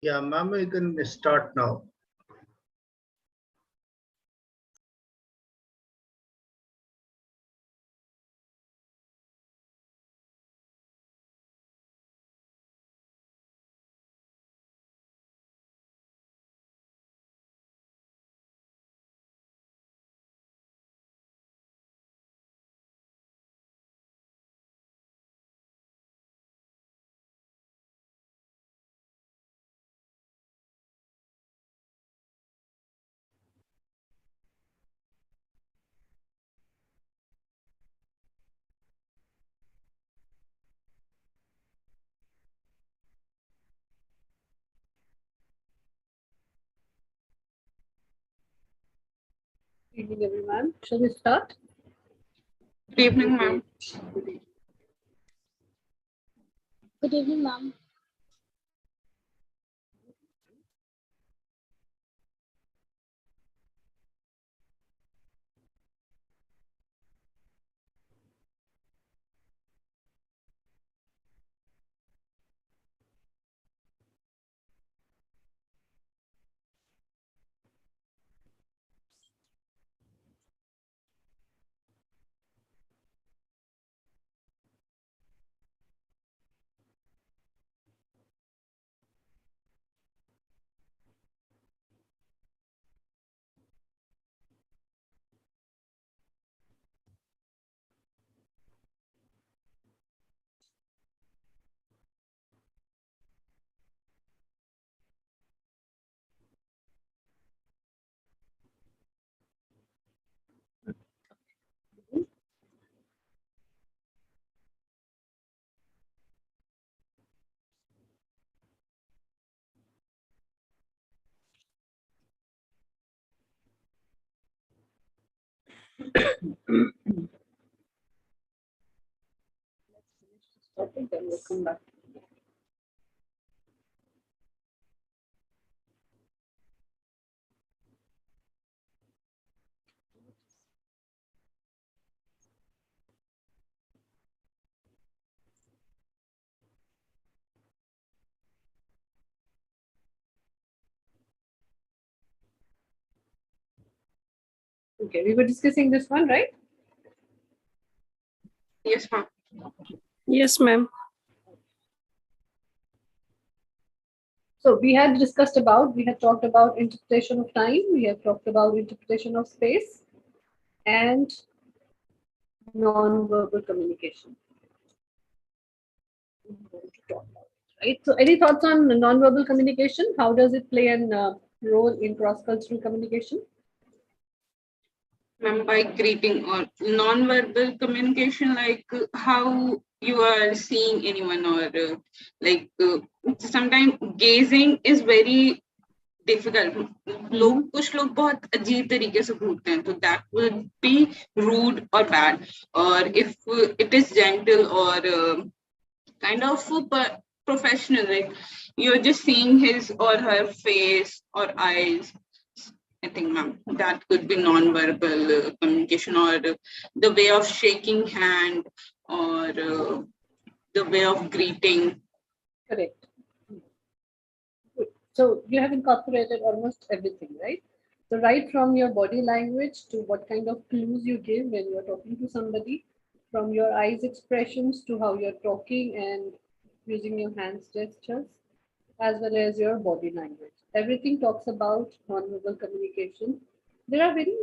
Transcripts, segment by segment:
Yeah, ma'am, you can start now. Good evening, everyone. Shall we start? Good evening, ma'am. Good evening, ma'am. Topic, then we'll come back. Okay, we were discussing this one, right? Yes, ma'am. Yes, ma'am. So we had talked about interpretation of time, we have talked about interpretation of space and non-verbal communication. Right. So any thoughts on non-verbal communication? How does it play a role in cross-cultural communication? Ma'am, by greeting or non-verbal communication, like how you are seeing anyone, or sometimes gazing is very difficult. कुछ लोग बहुत अजीब तरीके से घूरते हैं, तो that would be rude or bad. Or if it is gentle or kind of professional, like you're just seeing his or her face or eyes. I think, ma'am, that could be non-verbal communication, or the way of shaking hand, or the way of greeting. Correct. Good. So you have incorporated almost everything, right? So right from your body language to what kind of clues you give when you're talking to somebody, from your eyes expressions to how you're talking and using your hands gestures, as well as your body language. Everything talks about nonverbal communication. There are very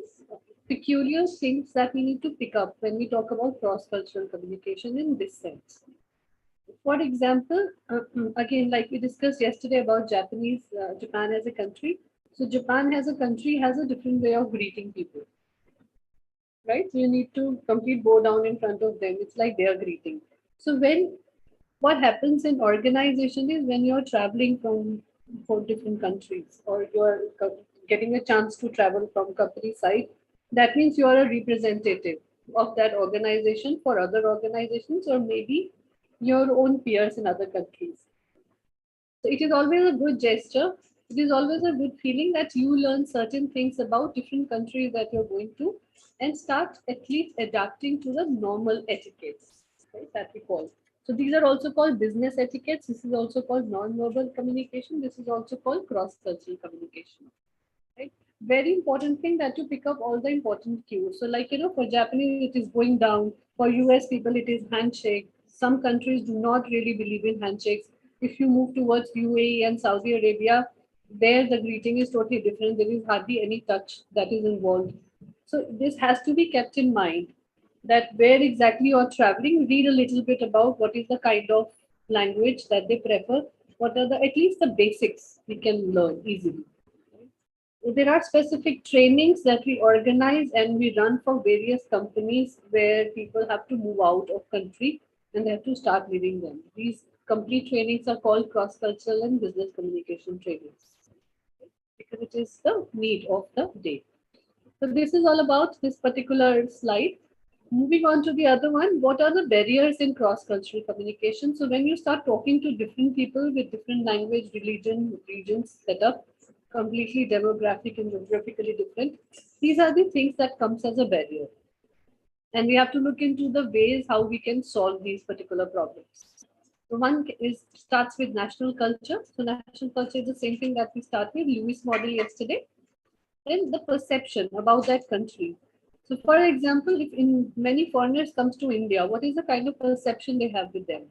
peculiar things that we need to pick up when we talk about cross-cultural communication in this sense. For example, again, like we discussed yesterday about Japan as a country. So Japan as a country has a different way of greeting people, right? So you need to complete bow down in front of them. It's like their greeting. So what happens in organization is when you're traveling from 4 different countries, or you're getting a chance to travel from company side, that means you're a representative of that organization for other organizations, or maybe your own peers in other countries. So it is always a good gesture. It is always a good feeling that you learn certain things about different countries that you're going to, and start at least adapting to the normal etiquettes, right, that we call. So these are also called business etiquettes. This is also called non-verbal communication. This is also called cross-cultural communication. Right? Very important thing that you pick up all the important cues. So like, for Japanese, it is going down. For US people, it is handshake. Some countries do not really believe in handshakes. If you move towards UAE and Saudi Arabia, there the greeting is totally different. There is hardly any touch that is involved. So this has to be kept in mind that where exactly you're traveling, read a little bit about what is the kind of language that they prefer. What are the, at least the basics we can learn easily. There are specific trainings that we organize and we run for various companies where people have to move out of country and they have to start living them. These complete trainings are called cross-cultural and business communication trainings because it is the need of the day. So this is all about this particular slide. Moving on to the other one, what are the barriers in cross-cultural communication? So when you start talking to different people with different language, religion, regions, setup, completely demographic and geographically different, these are the things that comes as a barrier. And we have to look into the ways how we can solve these particular problems. So one is starts with national culture. So national culture is the same thing that we start with Lewis model yesterday. Then the perception about that country. So for example, if in many foreigners comes to India, what is the kind of perception they have with them?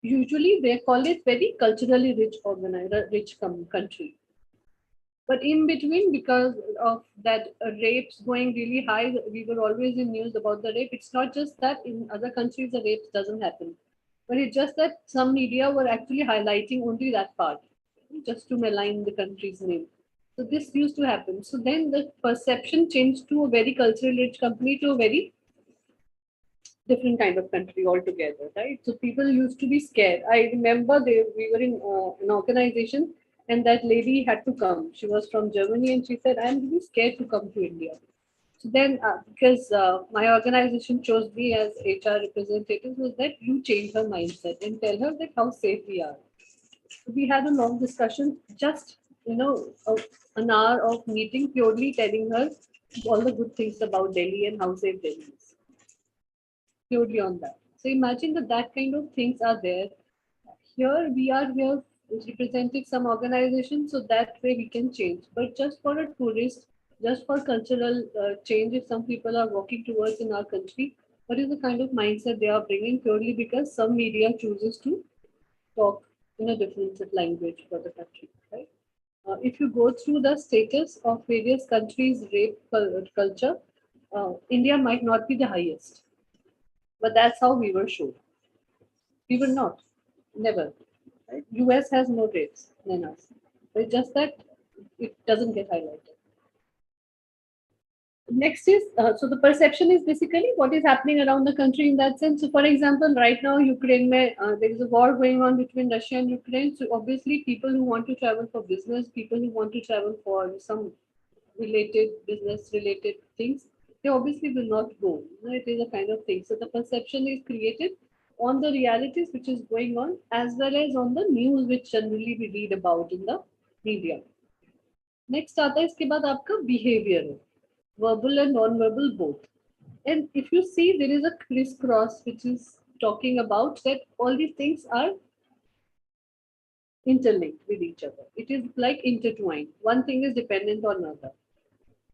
Usually they call it very culturally rich country. But in between, because of that rapes going really high, we were always in news about the rape. It's not just that in other countries the rape doesn't happen, but it's just that some media were actually highlighting only that part, just to malign the country's name. So this used to happen. So then the perception changed to a very culturally rich company to a very different kind of country altogether, right? So people used to be scared. I remember we were in an organization and that lady had to come. She was from Germany and she said, I'm really scared to come to India. So then, because my organization chose me as HR representative, was that you change her mindset and tell her that how safe we are. So we had a long discussion, just an hour of meeting, purely telling her all the good things about Delhi and how safe Delhi is. Purely on that. So imagine that kind of things are there. Here we are here representing some organization, so that way we can change. But just for a tourist, just for cultural change, if some people are walking towards in our country, what is the kind of mindset they are bringing purely because some media chooses to talk in a different language for the country, right? If you go through the status of various countries' rape culture, India might not be the highest, but that's how we were shown. We were not, never. Right? US has more rapes than us. It's just that it doesn't get highlighted. Next is, so the perception is basically what is happening around the country in that sense. So for example, right now, Ukraine, there is a war going on between Russia and Ukraine. So obviously people who want to travel for business, people who want to travel for some business related things, they obviously will not go. It is a kind of thing. So the perception is created on the realities which is going on as well as on the news which generally we read about in the media. Next आता है इसके बाद आपका behavior, verbal and non-verbal both. And if you see, there is a crisscross which is talking about that all these things are interlinked with each other. It is like intertwined. One thing is dependent on another.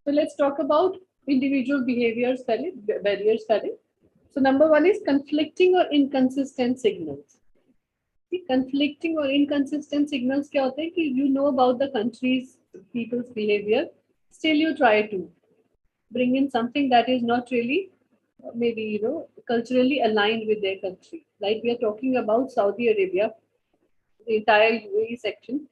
So let's talk about individual behaviors, barriers. So number one is conflicting or inconsistent signals. See, conflicting or inconsistent signals क्या होते हैं कि you know about the country's people's behavior, still you try to bring in something that is not really maybe culturally aligned with their country. Like we are talking about Saudi Arabia, the entire UAE section.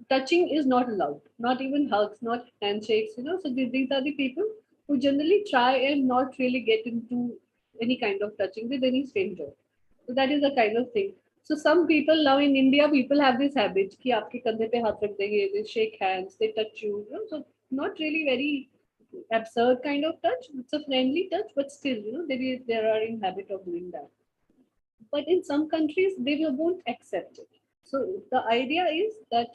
Touching is not allowed, not even hugs, not handshakes. So these are the people who generally try and not really get into any kind of touching with any stranger. So that is the kind of thing. So some people now in India, people have this habit कि आपके कंधे पे हाथ रख देंगे, they shake hands, they touch you. So not really very absurd kind of touch. It's a friendly touch, but still, they are in habit of doing that. But in some countries, they won't accept it. So the idea is that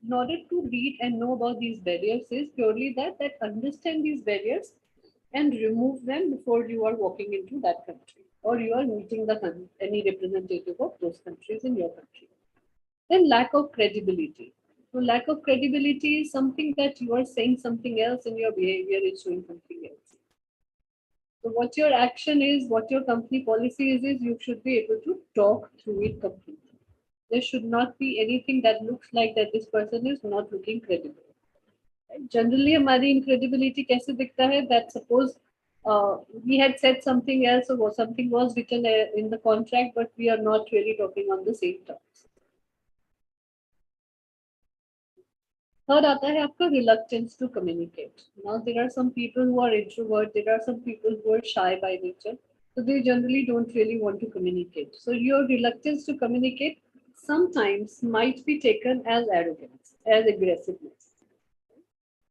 in order to read and know about these barriers is purely that understand these barriers and remove them before you are walking into that country. or you are meeting any representative of those countries in your country. Then lack of credibility. So lack of credibility is something that you are saying something else and your behavior is showing something else. So what your action is, what your company policy is you should be able to talk through it completely. There should not be anything that looks like that this person is not looking credible. Generally हमारी incredibility कैसे दिखता है that suppose we had said something else or something was written in the contract but we are not really talking on the same terms. Third आता है आपका reluctance to communicate. Now there are some people who are introvert, there are some people who are shy by nature, so they generally don't really want to communicate. So your reluctance to communicate sometimes might be taken as arrogance, as aggressiveness.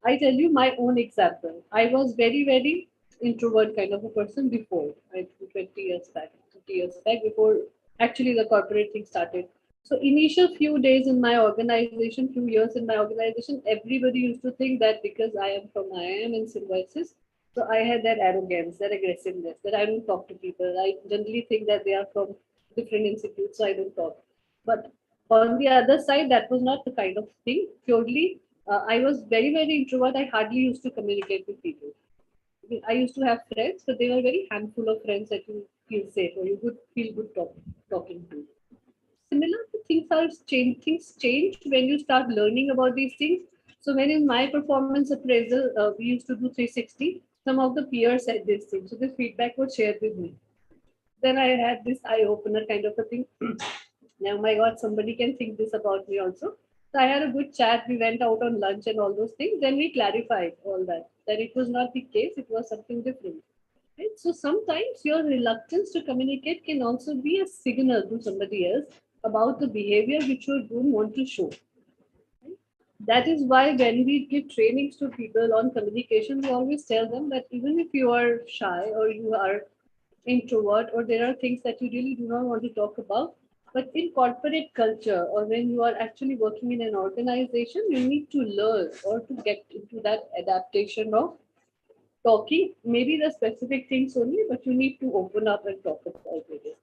I tell you my own example. I was very, very introvert kind of a person before, I think 20 years back, 30 years back, before actually the corporate thing started. So initial few days in my organization, few years in my organization, everybody used to think that because I am from IIM and Symbiosis, so I had that arrogance, that aggressiveness, that I don't talk to people. I generally think that they are from different institutes, so I don't talk. But on the other side, that was not the kind of thing. Purely, I was very, very introvert. I hardly used to communicate with people. I used to have friends, but they were very handful of friends that you feel safe or you would feel good talking to. Similar things are things change when you start learning about these things. So when in my performance appraisal, we used to do 360, some of the peers said this thing. So this feedback was shared with me. Then I had this eye opener kind of a thing. Now, my God, somebody can think this about me also. So I had a good chat. We went out on lunch and all those things. Then we clarified all that it was not the case. It was something different. Right? So sometimes your reluctance to communicate can also be a signal to somebody else about the behavior which you don't want to show. Right? That is why when we give trainings to people on communication, we always tell them that even if you are shy or you are introvert or there are things that you really do not want to talk about, but in corporate culture or when you are actually working in an organization, you need to learn or to get into that adaptation of talking, maybe the specific things only, but you need to open up and talk about it.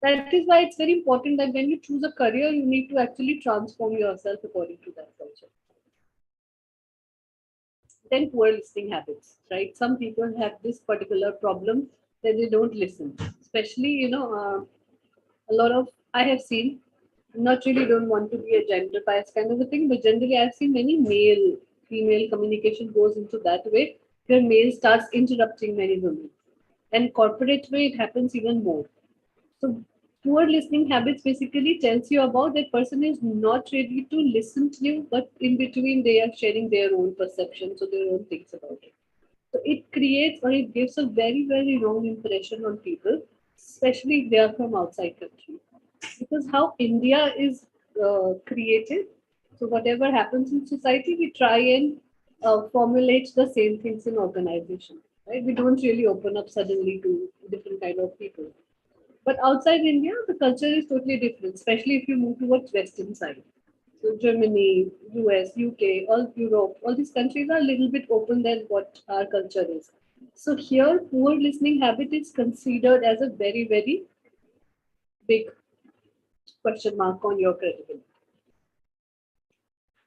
That is why it's very important that when you choose a career, you need to actually transform yourself according to that culture. Then poor listening habits, right? Some people have this particular problem that they don't listen, especially, a lot of, I have seen, not really don't want to be a gender bias kind of a thing, but generally I've seen many male, female communication goes into that way, where male starts interrupting many women. And corporate way, it happens even more. So poor listening habits basically tells you about that person is not ready to listen to you, but in between they are sharing their own perceptions or their own things about it. So it creates or it gives a very, very wrong impression on people, especially if they are from outside country. Because how India is created, so whatever happens in society, we try and formulate the same things in organization. Right? We don't really open up suddenly to different kind of people. But outside India, the culture is totally different, especially if you move towards Western side. So Germany, US, UK, all Europe, all these countries are a little bit open than what our culture is. So here, poor listening habit is considered as a very, very big question mark on your credibility.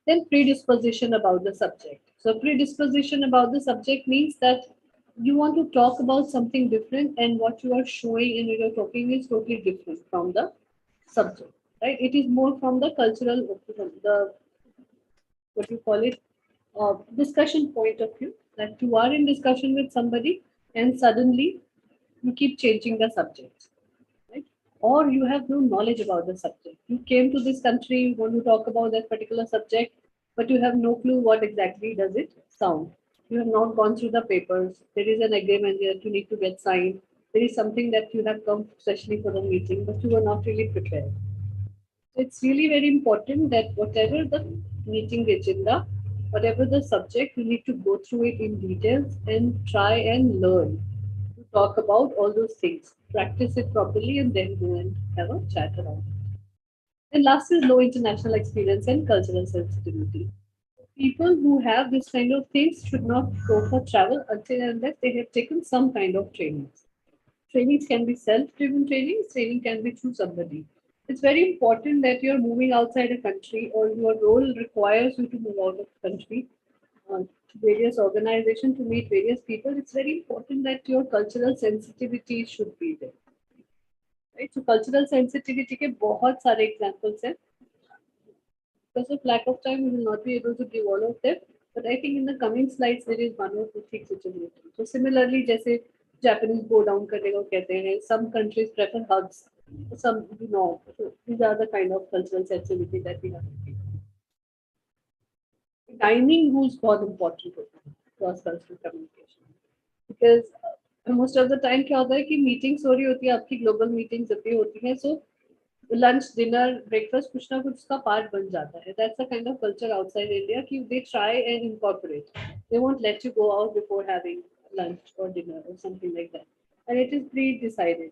Then predisposition about the subject. So predisposition about the subject means that you want to talk about something different and what you are showing and you're talking is totally different from the subject, right? It is more from the cultural, the, what you call it, discussion point of view, that you are in discussion with somebody and suddenly you keep changing the subject, right? Or you have no knowledge about the subject. You came to this country, you want to talk about that particular subject, but you have no clue what exactly does it sound. You have not gone through the papers. There is an agreement that you need to get signed. There is something that you have come especially for the meeting, but you were not really prepared. It's really very important that whatever the meeting agenda, whatever the subject, you need to go through it in details and try and learn to talk about all those things. Practice it properly and then go and have a chat around it. And last is low international experience and cultural sensitivity. People who have this kind of things should not go for travel until and unless they have taken some kind of training. Trainings can be self-driven trainings, training can be through somebody. It's very important that you're moving outside a country or your role requires you to move out of the country to various organizations to meet various people. It's very important that your cultural sensitivity should be there. Right? So cultural sensitivity के बहुत सारे examples हैं. Because of lack of time, we will not be able to give all of them. But I think in the coming slides, there is one or two things which is written. So similarly, जैसे Japanese bow down करने को कहते हैं, some countries prefer hugs, some do not. So these are the kind of cultural sensitivity that we have. Timing rules बहुत important होता है cross cultural communication. Because most of the time क्या होता है कि meetings हो रही होती है, आपकी global meetings जब भी होती हैं, so lunch, dinner, breakfast कुछ ना कुछ उसका part बन जाता है. That's the kind of culture outside India कि they try and incorporate. They won't let you go out before having lunch or dinner or something like that. And it is pre-decided.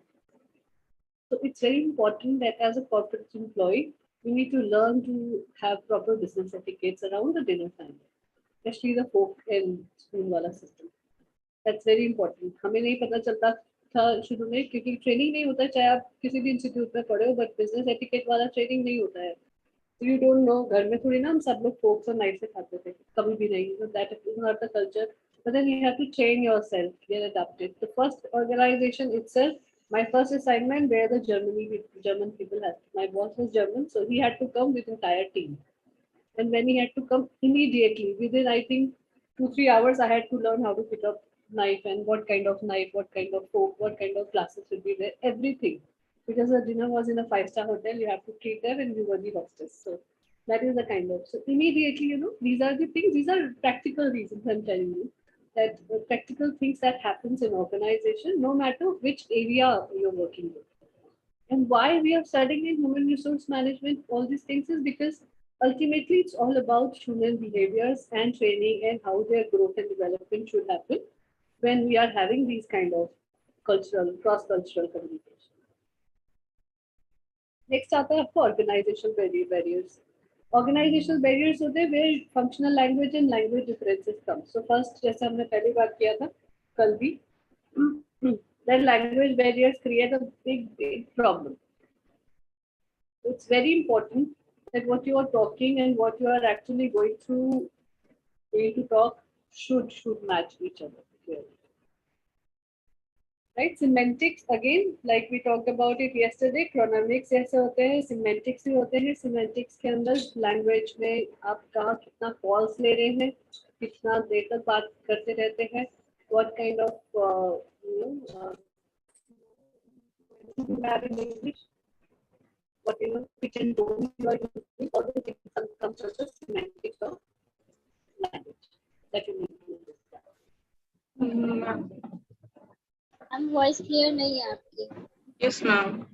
So it's very important that as a corporate employee, you need to learn to have proper business etiquettes around the dinner time, especially the fork and spoon wala system. That's very important. हमें नहीं पता चलता था शुरू में क्योंकि training नहीं होता है चाहे आप किसी भी इंस्टीट्यूट में पढ़े हो बट बिजनेस एटिकेट वाला ट्रेनिंग नहीं होता है so you don't know घर में थोड़ी ना हम सब लोग फोक्स और नाइफ से खाते थे कभी भी नहीं so that is not the culture but then you have to train yourself get adapted the first organization itself my first assignment where the German people had my boss was German so he had to come with entire team and when he had to come immediately within I think 2-3 hours I had to learn how to pick up knife and what kind of knife, what kind of fork, what kind of glasses will be there, everything. Because the dinner was in a 5-star hotel, you have to treat them and you were the hostess. So that is the kind of so immediately, these are the things, these are practical reasons I'm telling you that practical things that happens in organization, no matter which area you're working with. And why we are studying in human resource management, all these things is because ultimately it's all about human behaviors and training and how their growth and development should happen when we are having these kind of cultural, cross-cultural communication. Next आता है आपको organizational barriers. Organizational barriers होते हैं where functional language and language differences come. So first जैसे हमने पहली बात किया था कल भी that language barriers create a big problem. It's very important that what you are talking and what you are actually going to talk should match each other. Clearly. Right, semantics again, like we talked about it yesterday. Chronamics ऐसे होते हैं, semantics भी होते हैं. Semantics के अंदर language में आप कहाँ कितना calls ले रहे हैं, कितना देर तक बात करते रहते हैं, what kind of you have in English, what pitch and tone you are using, all the things comes under semantics of language that you need to understand. हम वॉइस क्लियर नहीं है आपकी. Yes, ma'am.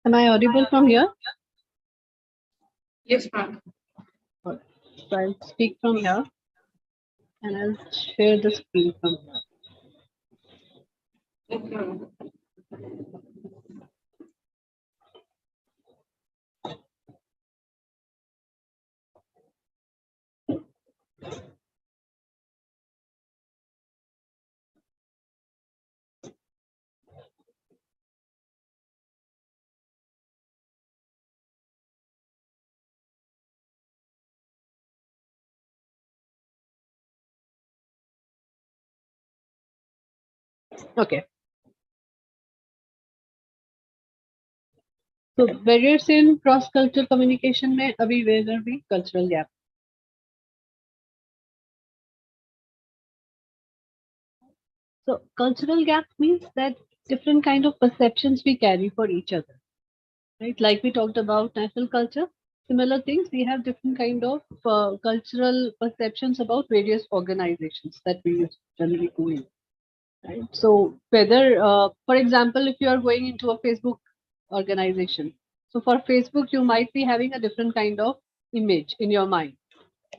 Am I audible from here? Yes, ma'am. So I'll speak from here and I'll share the screen from here. Okay, ma'am. Okay. So barriers in cross-cultural communication में अभी where are we? Cultural gap. So cultural gap means that different kind of perceptions we carry for each other, right? Like we talked about national culture, similar things. We have different kind of cultural perceptions about various organizations that we generally go in, right? So whether, for example, if you are going into a Facebook organization, so for Facebook, you might be having a different kind of image in your mind.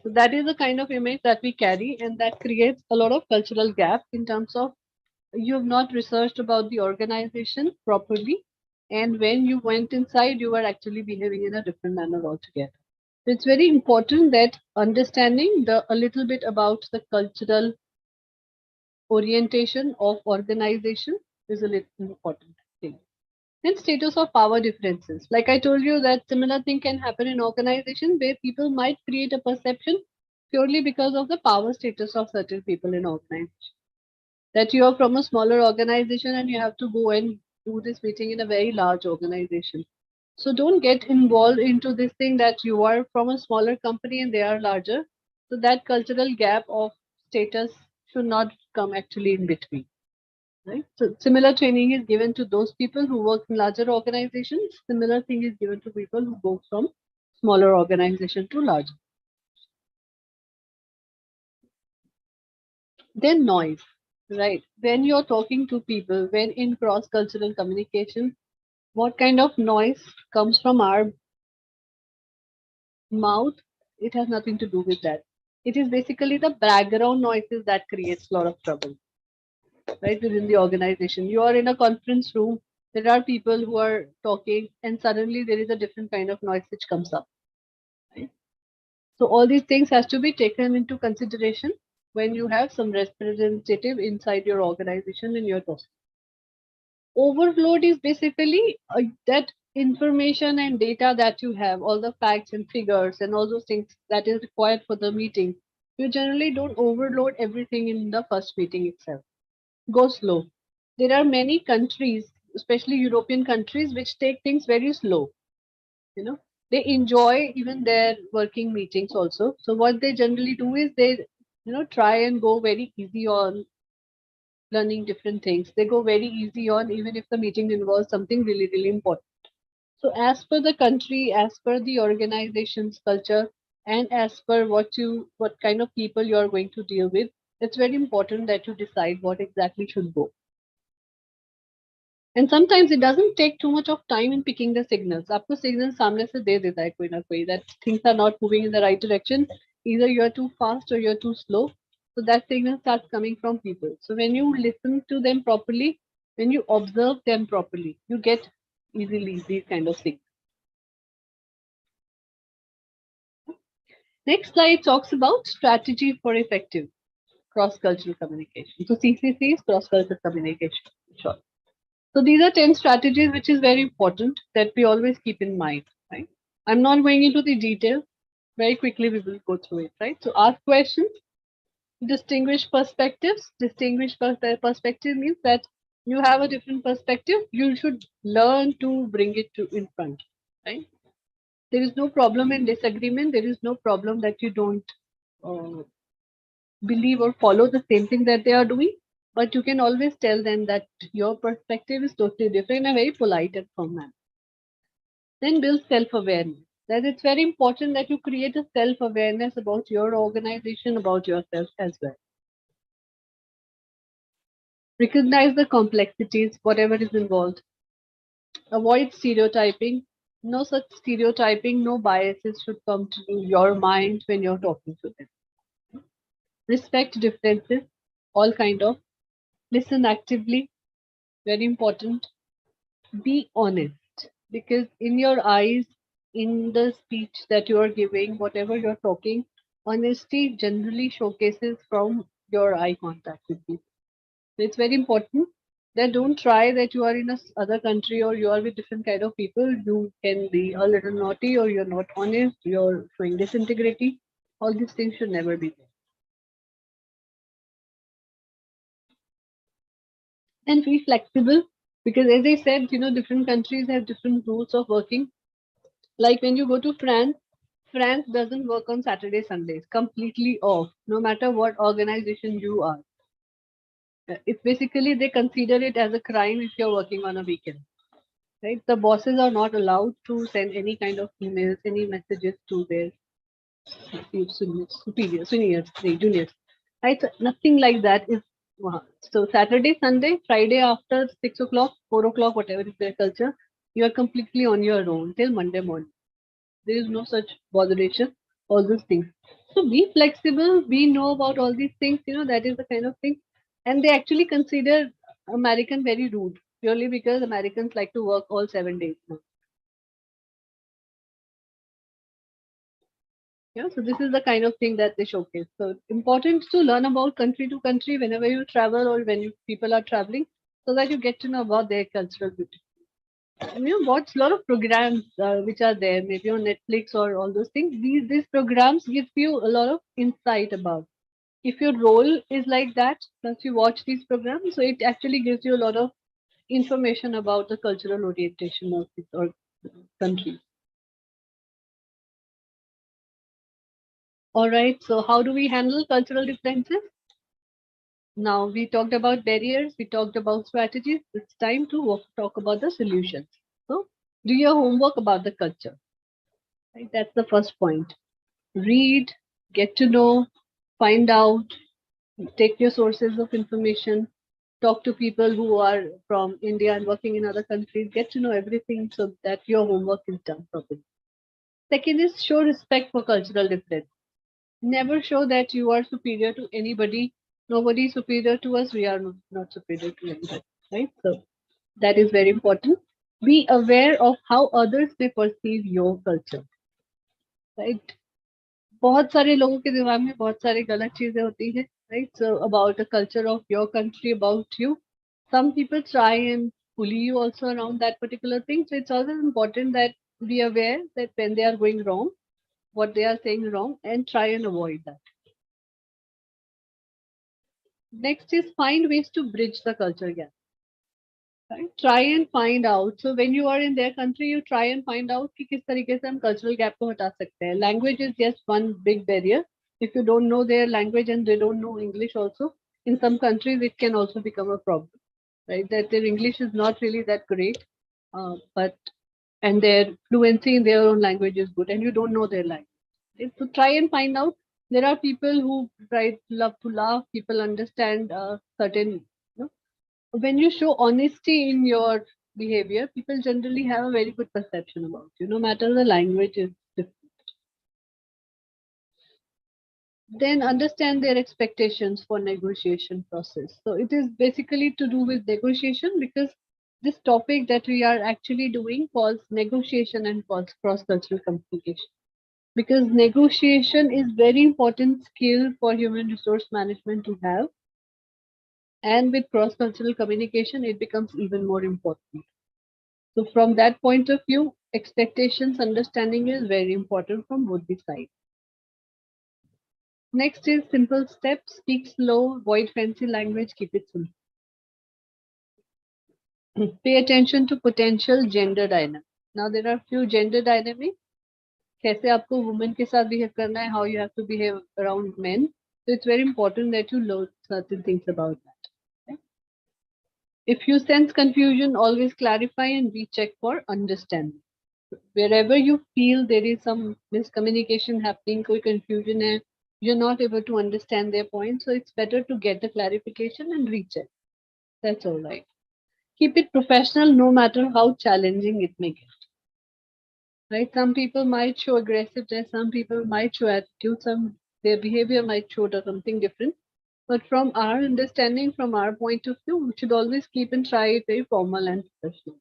So that is the kind of image that we carry, and that creates a lot of cultural gap in terms of you have not researched about the organization properly, and when you went inside you were actually behaving in a different manner altogether. So it's very important that understanding a little bit about the cultural orientation of organization is a little important thing. And status of power differences, like I told you, that similar thing can happen in organization where people might create a perception purely because of the power status of certain people in organization, that you are from a smaller organization and you have to go and do this meeting in a very large organization. So don't get involved into this thing that you are from a smaller company and they are larger. So that cultural gap of status should not come actually in between. Right? So similar training is given to those people who work in larger organizations. Similar thing is given to people who go from smaller organization to larger. Then noise, right? When you're talking to people, when in cross-cultural communication, what kind of noise comes from our mouth? It has nothing to do with that. It is basically the background noises that creates a lot of trouble, right? Within the organization. You are in a conference room, there are people who are talking, and suddenly there is a different kind of noise which comes up. Right? So all these things has to be taken into consideration when you have some representative inside your organization and you're talking. Overload is basically that information and data that you have, all the facts and figures and all those things that is required for the meeting. You generally don't overload everything in the first meeting itself. Go slow. There are many countries, especially European countries, which take things very slow. You know, they enjoy even their working meetings also. So what they generally do is they, try and go very easy on learning different things. They go very easy on even if the meeting involves something really, really important. So as per the country, as per the organization's culture, and as per what kind of people you are going to deal with, it's very important that you decide what exactly should go. And sometimes it doesn't take too much of time in picking the signals. आपको signals सामने से दे देता है कोई ना कोई that things are not moving in the right direction. Either you're too fast or you're too slow. So that signal starts coming from people. So when you listen to them properly, when you observe them properly, you get easily these kind of things. Next slide talks about strategy for effective cross-cultural communication. So CCC is cross-cultural communication. Sure. So these are 10 strategies, which is very important that we always keep in mind. Right? I'm not going into the detail. Very quickly, we will go through it. Right? So ask questions, distinguish perspectives. Distinguish perspective means that you have a different perspective. You should learn to bring it to in front. Right? There is no problem in disagreement. There is no problem that you don't believe or follow the same thing that they are doing. But you can always tell them that your perspective is totally different in a very polite and firm manner. Then build self-awareness. That it's very important that you create a self-awareness about your organization, about yourself as well. Recognize the complexities, whatever is involved. Avoid stereotyping. No such stereotyping, no biases should come to your mind when you're talking to them. Respect differences, all kind of. Listen actively, very important. Be honest, because in your eyes, in the speech that you are giving, whatever you're talking, honesty generally showcases from your eye contact with people. So it's very important that don't try that you are in a other country or you are with different kind of people. You can be a little naughty or you're not honest, you're showing disintegrity. All these things should never be there. And be flexible, because as I said, different countries have different rules of working. Like when you go to France, France doesn't work on Saturday, Sundays, completely off, no matter what organization you are. It's basically they consider it as a crime if you're working on a weekend. Right? The bosses are not allowed to send any kind of emails, any messages to their superiors, seniors, juniors. Right? So nothing like that is. So Saturday, Sunday, Friday after 6 o'clock, 4 o'clock, whatever is their culture, you are completely on your own till Monday morning. There is no such botheration, all those things. So be flexible, we know about all these things, that is the kind of thing. And they actually consider American very rude, purely because Americans like to work all 7 days now. Yeah, so this is the kind of thing that they showcase. So important to learn about country to country whenever you travel or when people are traveling, so that you get to know about their cultural beauty. Watch a lot of programs which are there, maybe on Netflix or all those things. These programs give you a lot of insight about. If your role is like that, once you watch these programs, so it actually gives you a lot of information about the cultural orientation of this or country. All right, so how do we handle cultural differences? Now we talked about barriers, we talked about strategies. It's time to talk about the solutions. So do your homework about the culture. Right, that's the first point. Read, get to know, find out, take your sources of information, talk to people who are from India and working in other countries, get to know everything so that your homework is done properly. Second is show respect for cultural difference. Never show that you are superior to anybody. Nobody is superior to us. We are not superior to anybody. Right? So that is very important. Be aware of how others may perceive your culture. Right? बहुत सारे लोगों के दिमाग में बहुत सारी गलत चीजें होती हैं, right? So about the culture of your country, about you, some people try and bully you also around that particular thing. So it's always important that be aware that when they are going wrong, what they are saying wrong, and try and avoid that. Next is find ways to bridge the culture gap. Right? Try and find out. So when you are in their country, you try and find out कि किस तरीके से हम cultural gap को हटा सकते हैं. Language is just one big barrier. If you don't know their language and they don't know English also, in some countries it can also become a problem. Right? That their English is not really that great, and their fluency in their own language is good, and you don't know their language. Right? So try and find out. There are people who love to laugh. People understand certain. When you show honesty in your behavior, people generally have a very good perception about you, no matter the language is different. Then understand their expectations for negotiation process. So it is basically to do with negotiation, because this topic that we are actually doing calls negotiation and calls cross-cultural communication. Because negotiation is very important skill for human resource management to have. And with cross-cultural communication, it becomes even more important. So from that point of view, expectations understanding is very important from both the sides. Next is simple steps. Speak slow, avoid fancy language, keep it simple. Pay attention to potential gender dynamics. Now there are few gender dynamics. कैसे आपको women के साथ behave करना है, how you have to behave around men. So it's very important that you learn certain things about that. Okay? If you sense confusion, always clarify and recheck for understanding. Wherever you feel there is some miscommunication happening, koi confusion hai, you're not able to understand their point, so it's better to get the clarification and recheck. That's all right. Keep it professional no matter how challenging it may get. Right? Some people might show aggressiveness, some people might show attitude, some their behavior might show something different. But from our understanding, from our point of view, we should always keep and try it very formal and professional.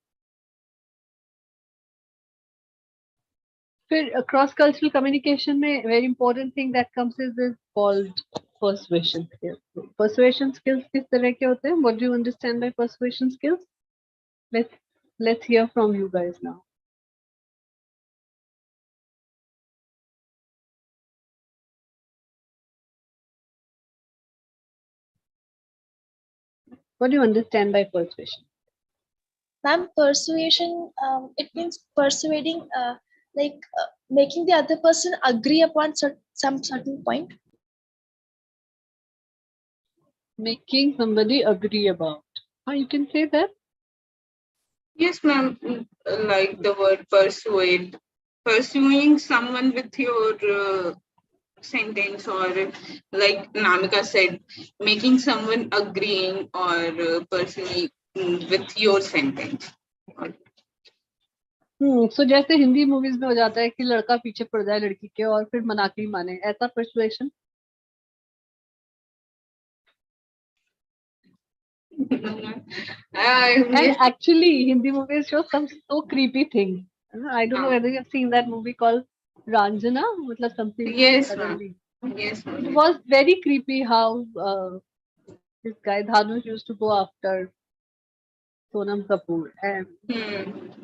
फिर cross cultural communication में very important thing that comes is called persuasion skills. Persuasion skills किस तरह के होते हैं? What do you understand by persuasion skills? Let's hear from you guys now. What do you understand by persuasion? Ma'am, persuasion, it means persuading, making the other person agree upon some certain point. Making somebody agree about. You can say that. Yes, ma'am. Like the word persuade, pursuing someone with your sentence, or like Namika said, making someone agreeing or pursuing with your sentence. So जैसे Hindi movies में हो जाता है कि लड़का पीछे पड़ जाए लड़की के और फिर मना के ही माने, ऐसा persuasion. And actually Hindi movies show some so creepy things. I don't know whether you have seen that movie called Ranjana, मतलब something. Yes, suddenly. Yes, It was very creepy how this guy Dhanush used to go after Sonam Kapoor, and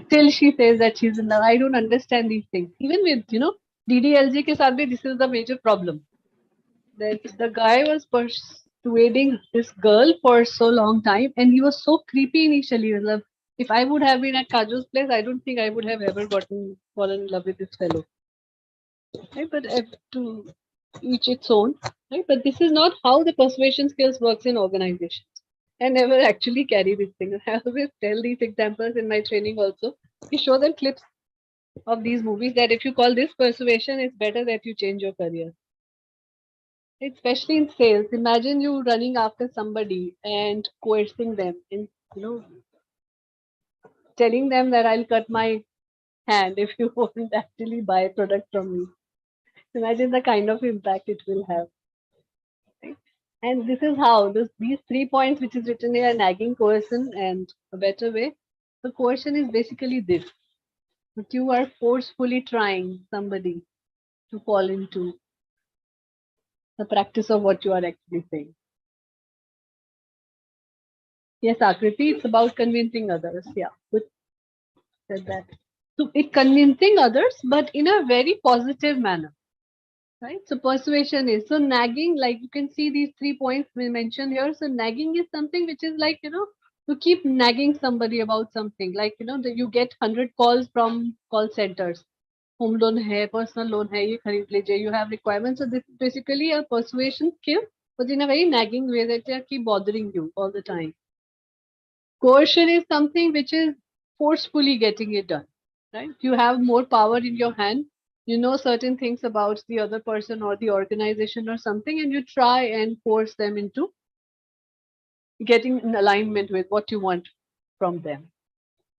still she says that she's in love. I don't understand these things. Even with DDLG के साथ भी this is the major problem. That the guy was persuading this girl for so long time, and he was so creepy initially. If I would have been at Kajol's place, I don't think I would have ever fallen in love with this fellow. Right? But to each its own. Right? But this is not how the persuasion skills works in organizations. I never actually carry this thing. I always tell these examples in my training also. We show them clips of these movies that if you call this persuasion, it's better that you change your career. Especially in sales, imagine you running after somebody and coercing them, and telling them that I'll cut my hand if you won't actually buy a product from me. Imagine the kind of impact it will have. Right? And this is how these 3 points, which is written here: nagging, coercion, and a better way. The coercion is basically this: that you are forcefully trying somebody to fall into the practice of what you are actually saying. Yes, Akriti, it's about convincing others. Yeah, good. Said that. So it's convincing others, but in a very positive manner. Right? So persuasion is. So nagging, like you can see these 3 points we mentioned here. So nagging is something which is like, to keep nagging somebody about something. Like, that you get 100 calls from call centers. Home loan hai, personal loan hai, ye khareed lijiye, you have requirements. So this is basically a persuasion skill, but in a very nagging way that they keep bothering you all the time. Coercion is something which is forcefully getting it done, right? You have more power in your hand. You know certain things about the other person or the organization or something, and you try and force them into getting in alignment with what you want from them.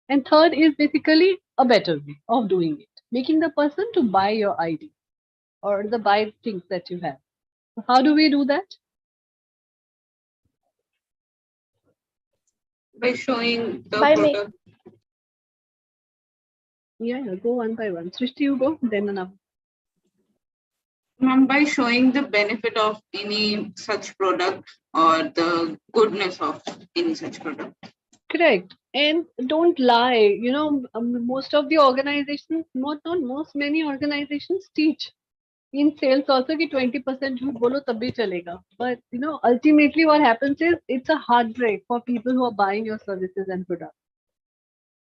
And third is basically a better way of doing it, making the person to buy your idea or the buy things that you have. How do we do that? By showing the product. Yeah, go one by one. Srishti, you go, then Anam. By showing the benefit of any such product or the goodness of any such product. Correct. And don't lie. Most of the organizations, many organizations teach in sales also कि 20% झूठ बोलो तब भी चलेगा. But ultimately what happens is it's a heartbreak for people who are buying your services and products.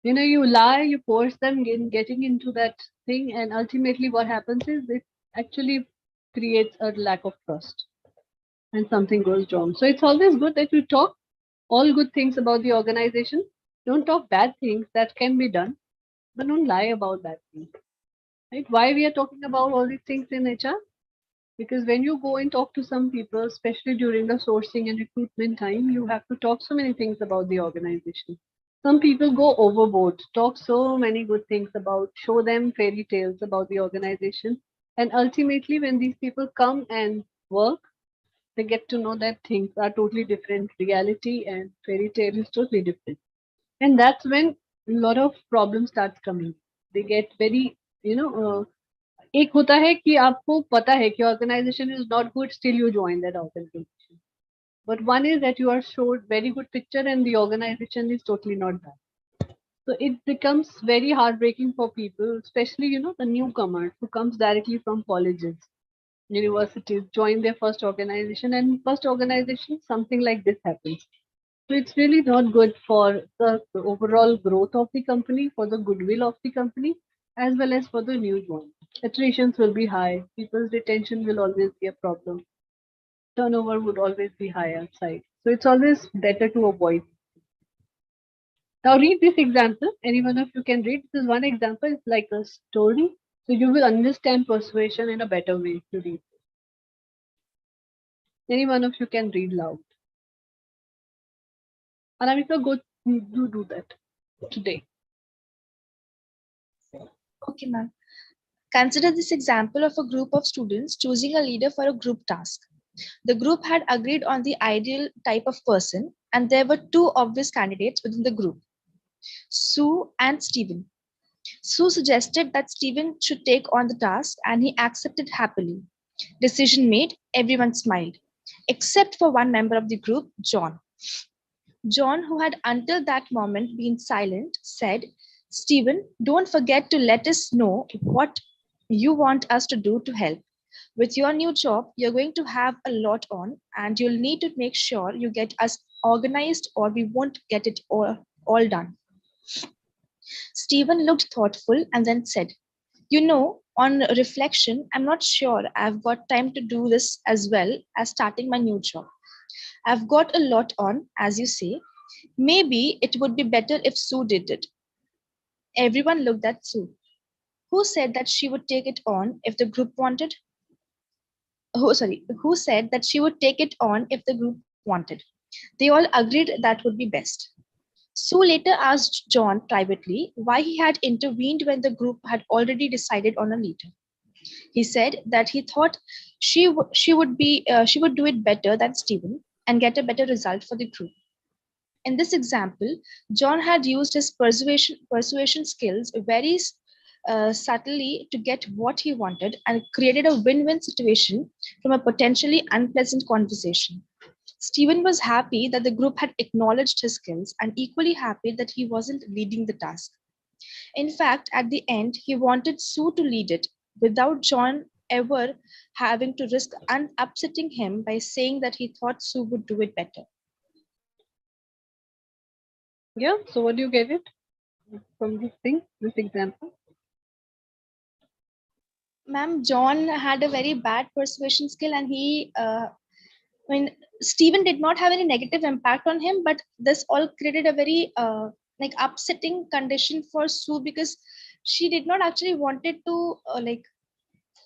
You lie, you force them in getting into that thing, and ultimately what happens is it actually creates a lack of trust and something goes wrong. So it's always good that you talk all good things about the organization. Don't talk bad things that can be done, but don't lie about bad things. Right? Why we are talking about all these things in HR? Because when you go and talk to some people, especially during the sourcing and recruitment time, you have to talk so many things about the organization. Some people go overboard, talk so many good things about, show them fairy tales about the organization. And ultimately, when these people come and work, they get to know that things are totally different. Reality and fairy tale is totally different. And that's when a lot of problems starts coming. They get very, एक होता है कि आपको पता है कि organization is not good, still you join that organization. But one is that you are showed very good picture and the organization is totally not bad. So it becomes very heartbreaking for people, especially, the newcomers who comes directly from colleges, universities, join their first organization, and first organization, something like this happens. So it's really not good for the overall growth of the company, for the goodwill of the company, as well as for the new join. Attritions will be high, people's retention will always be a problem, turnover would always be high outside. So it's always better to avoid. Now read this example. Any one of you can read. This is one example. It's like a story. So you will understand persuasion in a better way to read. Any one of you can read loud. Anamika, go do that today. Okay, ma'am. Consider this example of a group of students choosing a leader for a group task. The group had agreed on the ideal type of person, and there were two obvious candidates within the group, Sue and Stephen. Sue suggested that Stephen should take on the task, and he accepted happily. Decision made, everyone smiled, except for one member of the group, John. John, who had until that moment been silent, said, Stephen, don't forget to let us know what you want us to do to help. With your new job, you're going to have a lot on, and you'll need to make sure you get us organized or we won't get it all done. Stephen looked thoughtful and then said, on reflection, I'm not sure I've got time to do this as well as starting my new job. I've got a lot on, as you say. Maybe it would be better if Sue did it. Everyone looked at Sue. Who said that she would take it on if the group wanted? Who said that she would take it on if the group wanted? They all agreed that would be best. Sue later asked John privately why he had intervened when the group had already decided on a leader. He said that he thought she would do it better than Stephen and get a better result for the group. In this example, John had used his persuasion skills very subtly to get what he wanted and created a win-win situation from a potentially unpleasant conversation. Stephen was happy that the group had acknowledged his skills and equally happy that he wasn't leading the task. In fact, at the end, he wanted Sue to lead it without John ever having to risk upsetting him by saying that he thought Sue would do it better. Yeah, so what do you get it from this example? Ma'am, John had a very bad persuasion skill and Stephen did not have any negative impact on him, but this all created a very upsetting condition for Sue because she did not actually wanted to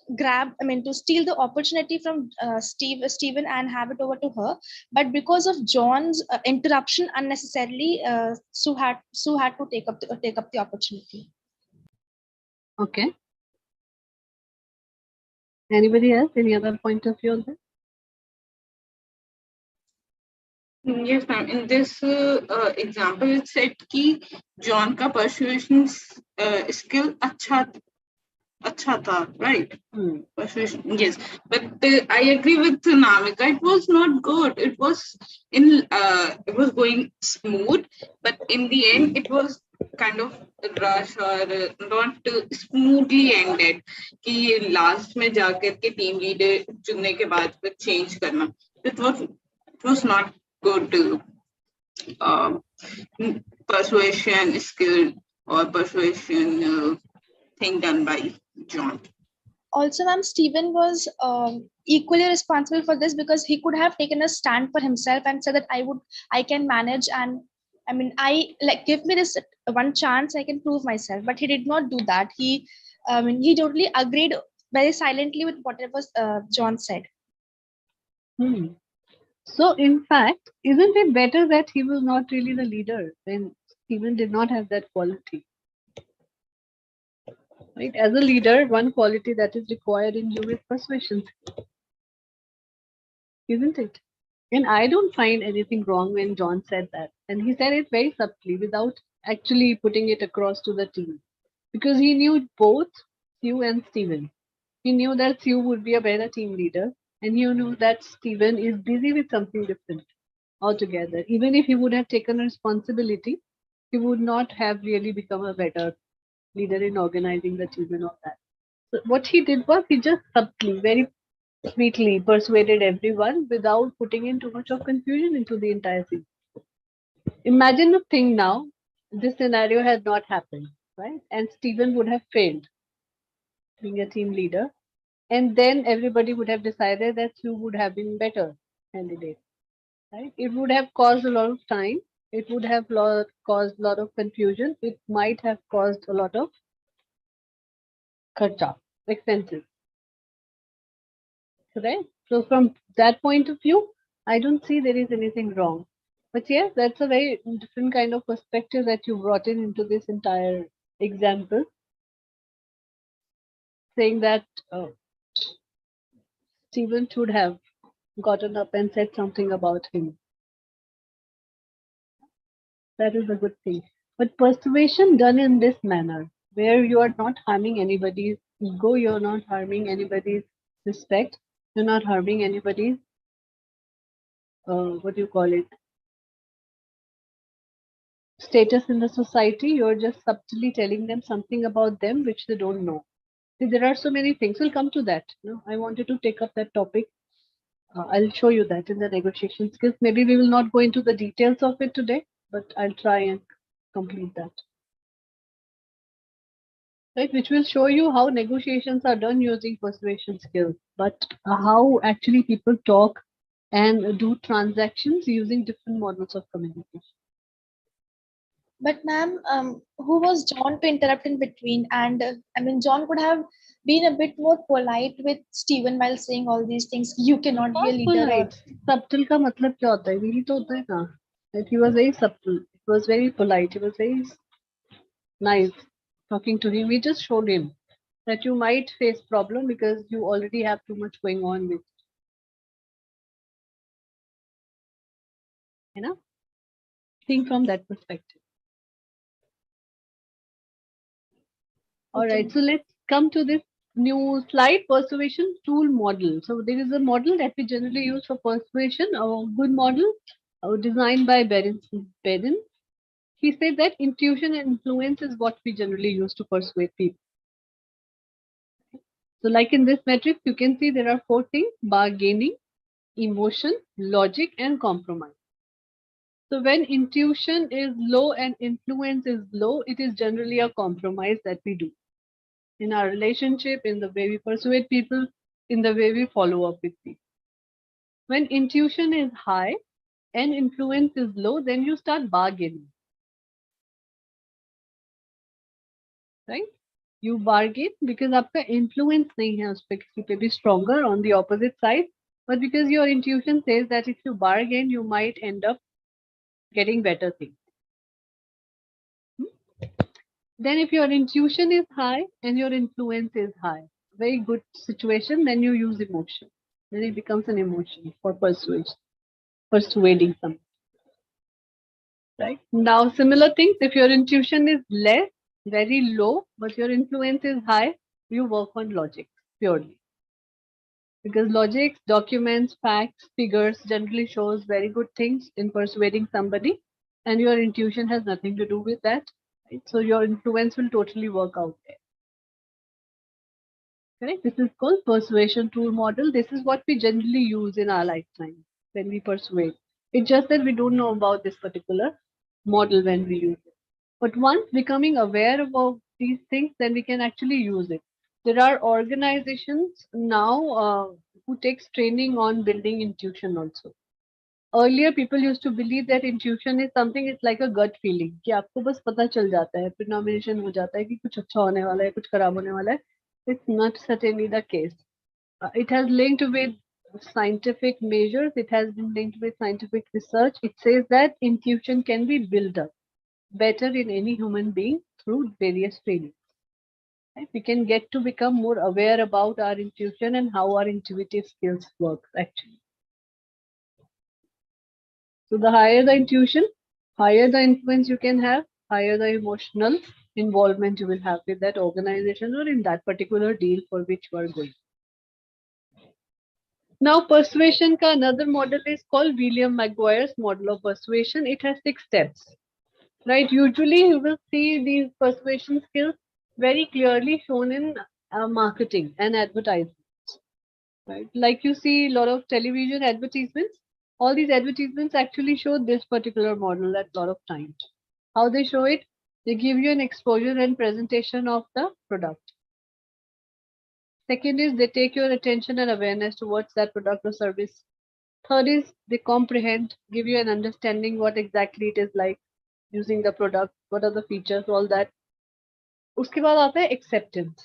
to steal the opportunity from Stephen and have it over to her. But because of John's interruption unnecessarily, Sue had to take up the opportunity. Okay. Anybody else? Any other point of view on that? Yes, ma'am. In this example, it said कि John का persuasion skill अच्छा था, right? Persuasion, yes. But I agree with Namika. It was not good. It was going smooth, but in the end, it was kind of rush or not smoothly ended. कि last में जाकर के team leader चुनने के बाद फिर change करना. It was not good persuasion skill or persuasion thing done by John. Also, ma'am, Stephen was equally responsible for this because he could have taken a stand for himself and said that I can manage and give me this one chance, I can prove myself. But he did not do that. He totally agreed very silently with whatever John said. So, in fact, isn't it better that he was not really the leader? Then Stephen did not have that quality. Right? As a leader, one quality that is required in you is persuasion, isn't it? And I don't find anything wrong when John said that. And he said it very subtly without actually putting it across to the team. Because he knew both Sue and Stephen. He knew that Sue would be a better team leader. And he knew that Stephen is busy with something different altogether. Even if he would have taken responsibility, he would not have really become a better leader in organizing the team and all that. So what he did was he just subtly, very sweetly persuaded everyone without putting in too much of confusion into the entire thing. Imagine the thing now, this scenario had not happened, right? And Stephen would have failed being a team leader. And then everybody would have decided that Sue would have been better candidate, right? It would have caused a lot of time. It would have caused a lot of confusion. It might have caused a lot of kharcha, expenses. Correct? So from that point of view, I don't see there is anything wrong. But yes, that's a very different kind of perspective that you brought in into this entire example, saying that Stephen should have gotten up and said something about him. That is a good thing. But persuasion done in this manner, where you are not harming anybody's ego, you're not harming anybody's respect, you're not harming anybody's, what do you call it, status in the society, you're just subtly telling them something about them which they don't know. See, there are so many things. We'll come to that. No, I wanted to take up that topic. I'll show you that in the negotiation skills. Maybe we will not go into the details of it today, but I'll try and complete that. Right, which will show you how negotiations are done using persuasion skills, but how actually people talk and do transactions using different models of communication. But ma'am, who was John to interrupt in between? And I mean, John could have been a bit more polite with Stephen while saying all these things. You cannot be a leader. Polite. Subtle का मतलब क्या होता है? यही तो होता है ना. That he was very subtle. He was very polite. He was very nice talking to him. We just showed him that you might face problem because you already have too much going on with, you know, think from that perspective. All right, so let's come to this new slide, persuasion tool model. So there is a model that we generally use for persuasion, a good model designed by Bedin. He said that intuition and influence is what we generally use to persuade people. So like in this matrix, you can see there are 4 things: bargaining, emotion, logic, and compromise. So when intuition is low and influence is low, it is generally a compromise that we do in our relationship, in the way we persuade people, in the way we follow up with people. When intuition is high and influence is low, then you start bargaining. Right? You bargain because आपका influence नहीं है उस पे किसी पे भी stronger on the opposite side, but because your intuition says that if you bargain, you might end up getting better things. Then if your intuition is high and your influence is high, very good situation, then you use emotion. Then it becomes an emotion for persuading something. Right? Now, similar things, if your intuition is less, very low, but your influence is high, you work on logic purely. Because logic, documents, facts, figures generally shows very good things in persuading somebody, and your intuition has nothing to do with that. Right? So your influence will totally work out there. Correct? This is called persuasion tool model. This is what we generally use in our lifetime when we persuade. It's just that we don't know about this particular model when we use it. But once becoming aware about these things, then we can actually use it. There are organizations now who takes training on building intuition also. Earlier, people used to believe that intuition is something, it's like a gut feeling कि आपको बस पता चल जाता है, predomination हो जाता है कि कुछ अच्छा होने वाला है, कुछ खराब होने वाला है. It's not certainly the case. It has linked with scientific measures. It has been linked with scientific research. It says that intuition can be built up better in any human being through various trainings. Right? We can get to become more aware about our intuition and how our intuitive skills work actually. So the higher the intuition, higher the influence you can have, higher the emotional involvement you will have with that organization or in that particular deal for which you are going. Now persuasion ka another model is called William McGuire's model of persuasion. It has 6 steps. Right? Usually you will see these persuasion skills very clearly shown in marketing and advertising. Right? Like you see a lot of television advertisements. All these advertisements actually show this particular model at a lot of times. How they show it? They give you an exposure and presentation of the product. Second is they take your attention and awareness towards that product or service. Third is they comprehend, give you an understanding what exactly it is like using the product, what are the features, all that. Uske baad aata hai acceptance.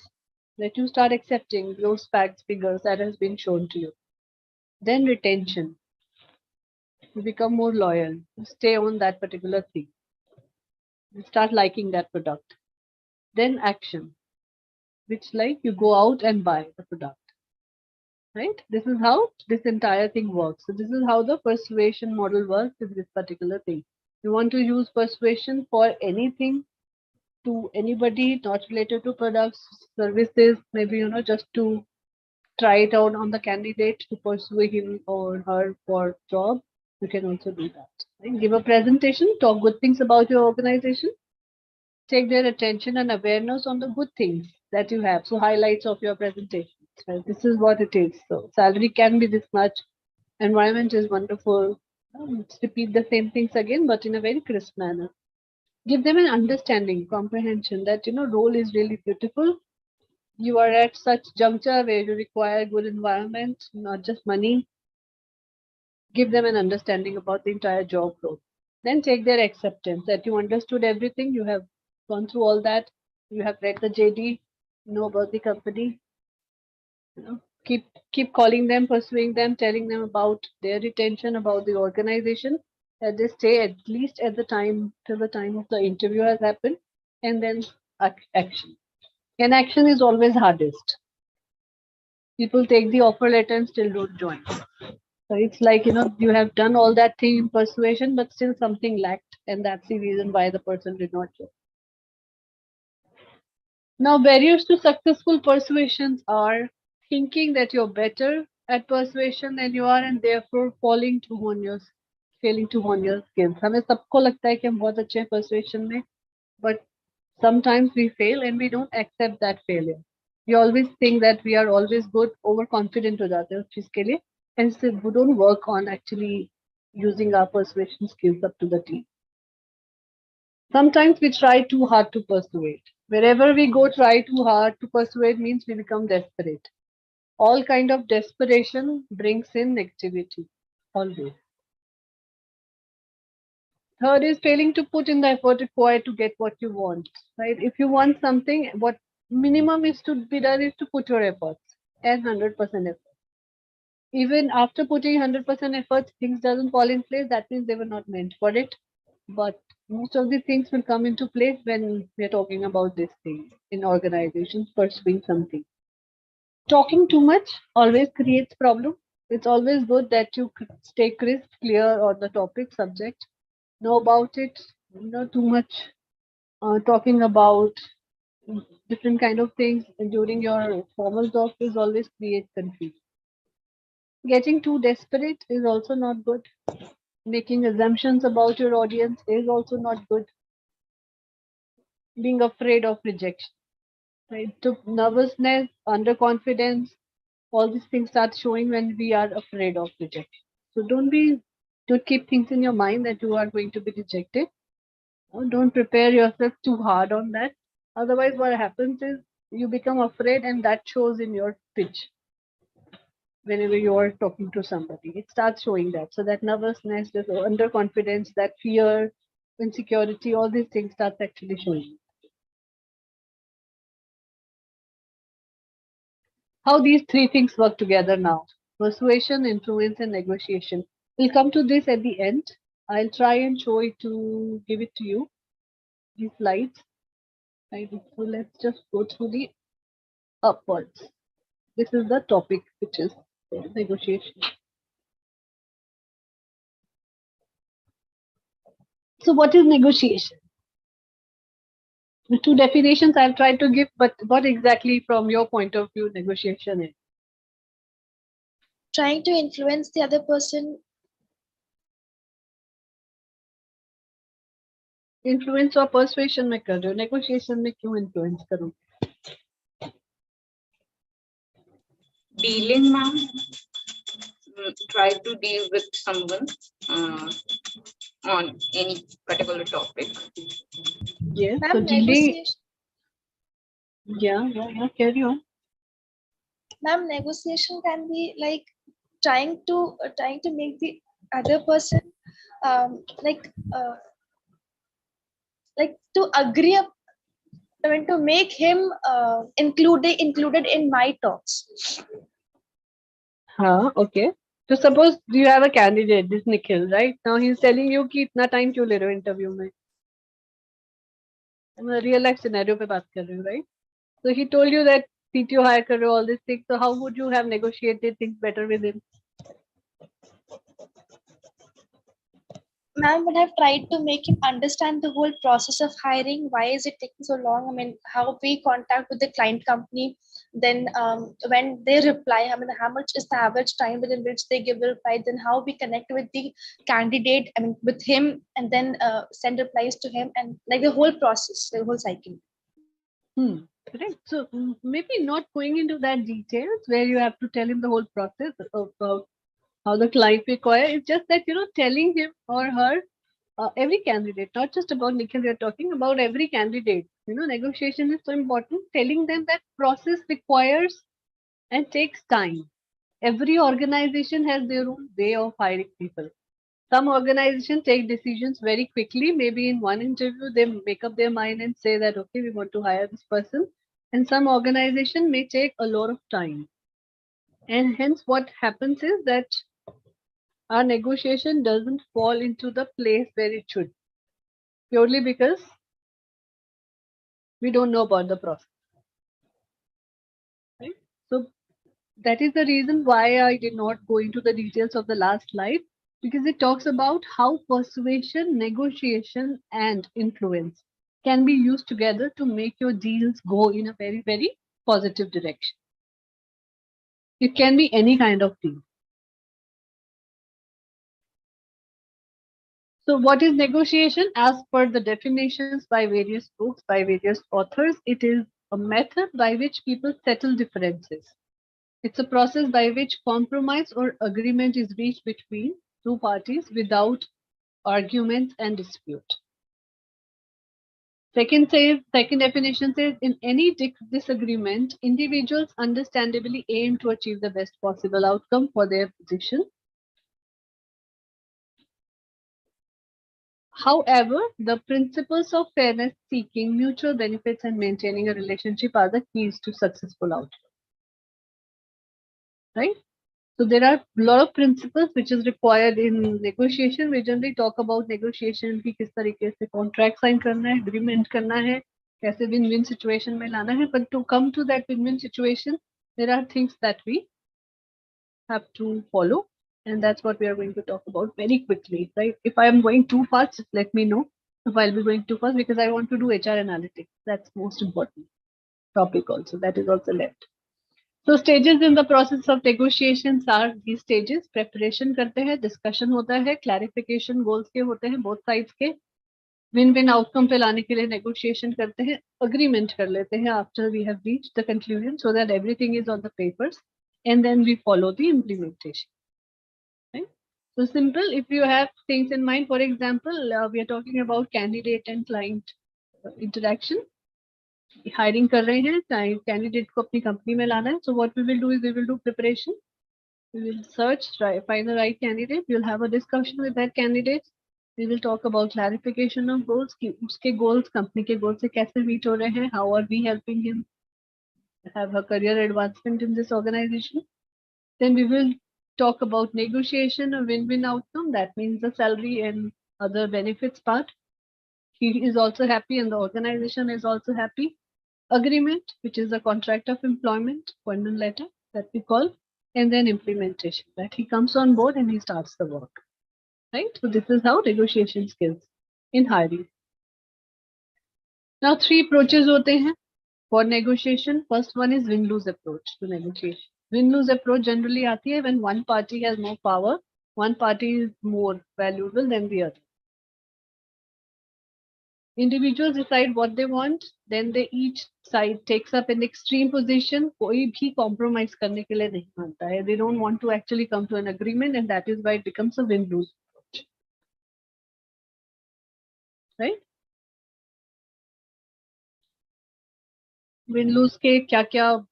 That you start accepting those facts, figures that has been shown to you. Then retention. You become more loyal. You stay on that particular thing. You start liking that product. Then action, which like you go out and buy the product. Right? This is how this entire thing works. So this is how the persuasion model works with this particular thing. You want to use persuasion for anything to anybody not related to products, services, maybe just to try it out on the candidate to pursue him or her for job. You can also do that. Right? Give a presentation, talk good things about your organization, take their attention and awareness on the good things that you have. So highlights of your presentation. Right? This is what it is. So salary can be this much. Environment is wonderful. Let's repeat the same things again, but in a very crisp manner. Give them an understanding, comprehension that role is really beautiful. You are at such juncture where you require good environment, not just money. Give them an understanding about the entire job role. Then take their acceptance that you understood everything, you have gone through all that, you have read the JD, know about the company. Keep calling them, pursuing them, telling them about their retention, about the organization, that they stay at least at the time till the time of the interview has happened, and then action. And action is always hardest. People take the offer letter and still don't join. So it's like you have done all that thing in persuasion, but still something lacked, and that's the reason why the person did not join. Now, barriers to successful persuasions are thinking that you're better at persuasion than you are, and therefore failing to hone your skills. हमें सबको लगता है कि हम बहुत अच्छे हैं persuasion में, but sometimes we fail and we don't accept that failure. We always think that we are always good, overconfident हो जाते हैं उस चीज के लिए, and so we don't work on actually using our persuasion skills up to the T. Sometimes we try too hard to persuade. Wherever we go, try too hard to persuade means we become desperate. All kind of desperation brings in negativity, always. Third is failing to put in the effort required to get what you want. Right? If you want something, what minimum is to be done is to put your efforts and 100% effort. Even after putting 100% efforts, things doesn't fall in place. That means they were not meant for it. But most of these things will come into place when we're talking about this thing in organizations pursuing something. Talking too much always creates problem. It's always good that you stay crisp, clear on the topic, subject, know about it. Not too much talking about different kind of things during your formal talk is always create confusion. Getting too desperate is also not good. Making assumptions about your audience is also not good. Being afraid of rejection, right? So nervousness, underconfidence, all these things start showing when we are afraid of rejection. So don't keep things in your mind that you are going to be rejected. Don't prepare yourself too hard on that. Otherwise, what happens is you become afraid, and that shows in your pitch. Whenever you are talking to somebody, it starts showing that. So that nervousness, this underconfidence, that fear, insecurity, all these things start actually showing. How these three things work together now: persuasion, influence, and negotiation. We'll come to this at the end. I'll try and show it to give it to you. these slides. Right? So let's just go through the upwards. This is the topic, which is negotiation. So what is negotiation? The two definitions I've tried to give, but what exactly from your point of view negotiation is? Trying to influence the other person. Influence और persuasion में कर रहे हो, negotiation में क्यों influence करूँ? Dealing, ma'am. Try to deal with someone on any particular topic. Yes, so Ma'am, dealing. negotiation. Yeah, carry on. Ma'am, negotiation can be like trying to make the other person like to agree up, I mean, to make him included in my talks. Okay. So suppose you have a candidate, this Nikhil, right? Now he's telling you कि इतना time क्यों ले रहे हो interview में? I'm a real life scenario पे बात कर रही हूँ, right? So he told you that CTO hire कर रहे हो, all these things. So how would you have negotiated things better with him? Ma'am, would have tried to make him understand the whole process of hiring. Why is it taking so long? I mean, how we contact with the client company. Then when they reply, I mean, how much is the average time within which they give a reply? Then how we connect with the candidate, I mean, with him, and then send replies to him, and like the whole process, the whole cycle. Correct. So maybe not going into that details where you have to tell him the whole process of how the client require. It's just that, telling him or her, every candidate, not just about Nikhil, we're talking about every candidate. Negotiation is so important. Telling them that process requires and takes time. Every organization has their own way of hiring people. Some organizations take decisions very quickly. Maybe in one interview, they make up their mind and say that, okay, we want to hire this person. And some organization may take a lot of time. And hence what happens is that our negotiation doesn't fall into the place where it should, purely because we don't know about the process. Right? So that is the reason why I did not go into the details of the last slide, because it talks about how persuasion, negotiation, and influence can be used together to make your deals go in a very, very positive direction. It can be any kind of deal. So what is negotiation? As per the definitions by various books, by various authors, it is a method by which people settle differences. It's a process by which compromise or agreement is reached between two parties without arguments and dispute. Second definition says, in any disagreement, individuals understandably aim to achieve the best possible outcome for their position. However, the principles of fairness, seeking mutual benefits, and maintaining a relationship are the keys to successful outcome. Right? So there are a lot of principles which is required in negotiation. We generally talk about negotiation कि किस तरीके से contract sign करना है, agreement करना है, कैसे win-win situation में लाना है. But to come to that win-win situation, there are things that we have to follow, and that's what we are going to talk about very quickly. Right? If I am going too fast, just let me know if I'll be going too fast, because I want to do HR analytics. That's most important topic also. That is also left. So stages in the process of negotiations are these stages. Preparation करते हैं, discussion होता है, clarification goals के होते हैं both sides के, win-win outcome पे लाने के लिए negotiation करते हैं, agreement कर लेते हैं after we have reached the conclusion, so that everything is on the papers, and then we follow the implementation. Right? So simple. If you have things in mind, for example, we are talking about candidate and client interaction. Hiring कर रहे हैं, candidate को अपनी company में लाना है. So what we will do is we will do preparation. We will search, find the right candidate. We will have a discussion with that candidate. We will talk about clarification of goals. कि उसके goals, company के goals से कैसे meet हो रहे हैं. How are we helping him have a career advancement in this organization? Then we will talk about negotiation, a win-win outcome. That means the salary and other benefits part. he is also happy and the organization is also happy. Agreement, which is a contract of employment, appointment letter that we call, and then implementation, that he comes on board and he starts the work. Right? So this is how negotiation skills in hiring. Now 3 approaches hote hain for negotiation. First one is win-lose approach to negotiation. Win-lose approach generally aati hai when one party has more power, one party is more valuable than the other. Individuals decide what they want, then they each side takes up an extreme position. कोई भी compromise करने के लिए नहीं मानता है. They don't want to actually come to an agreement, and that is why it becomes a win-lose approach. Right? Win-lose के क्या-क्या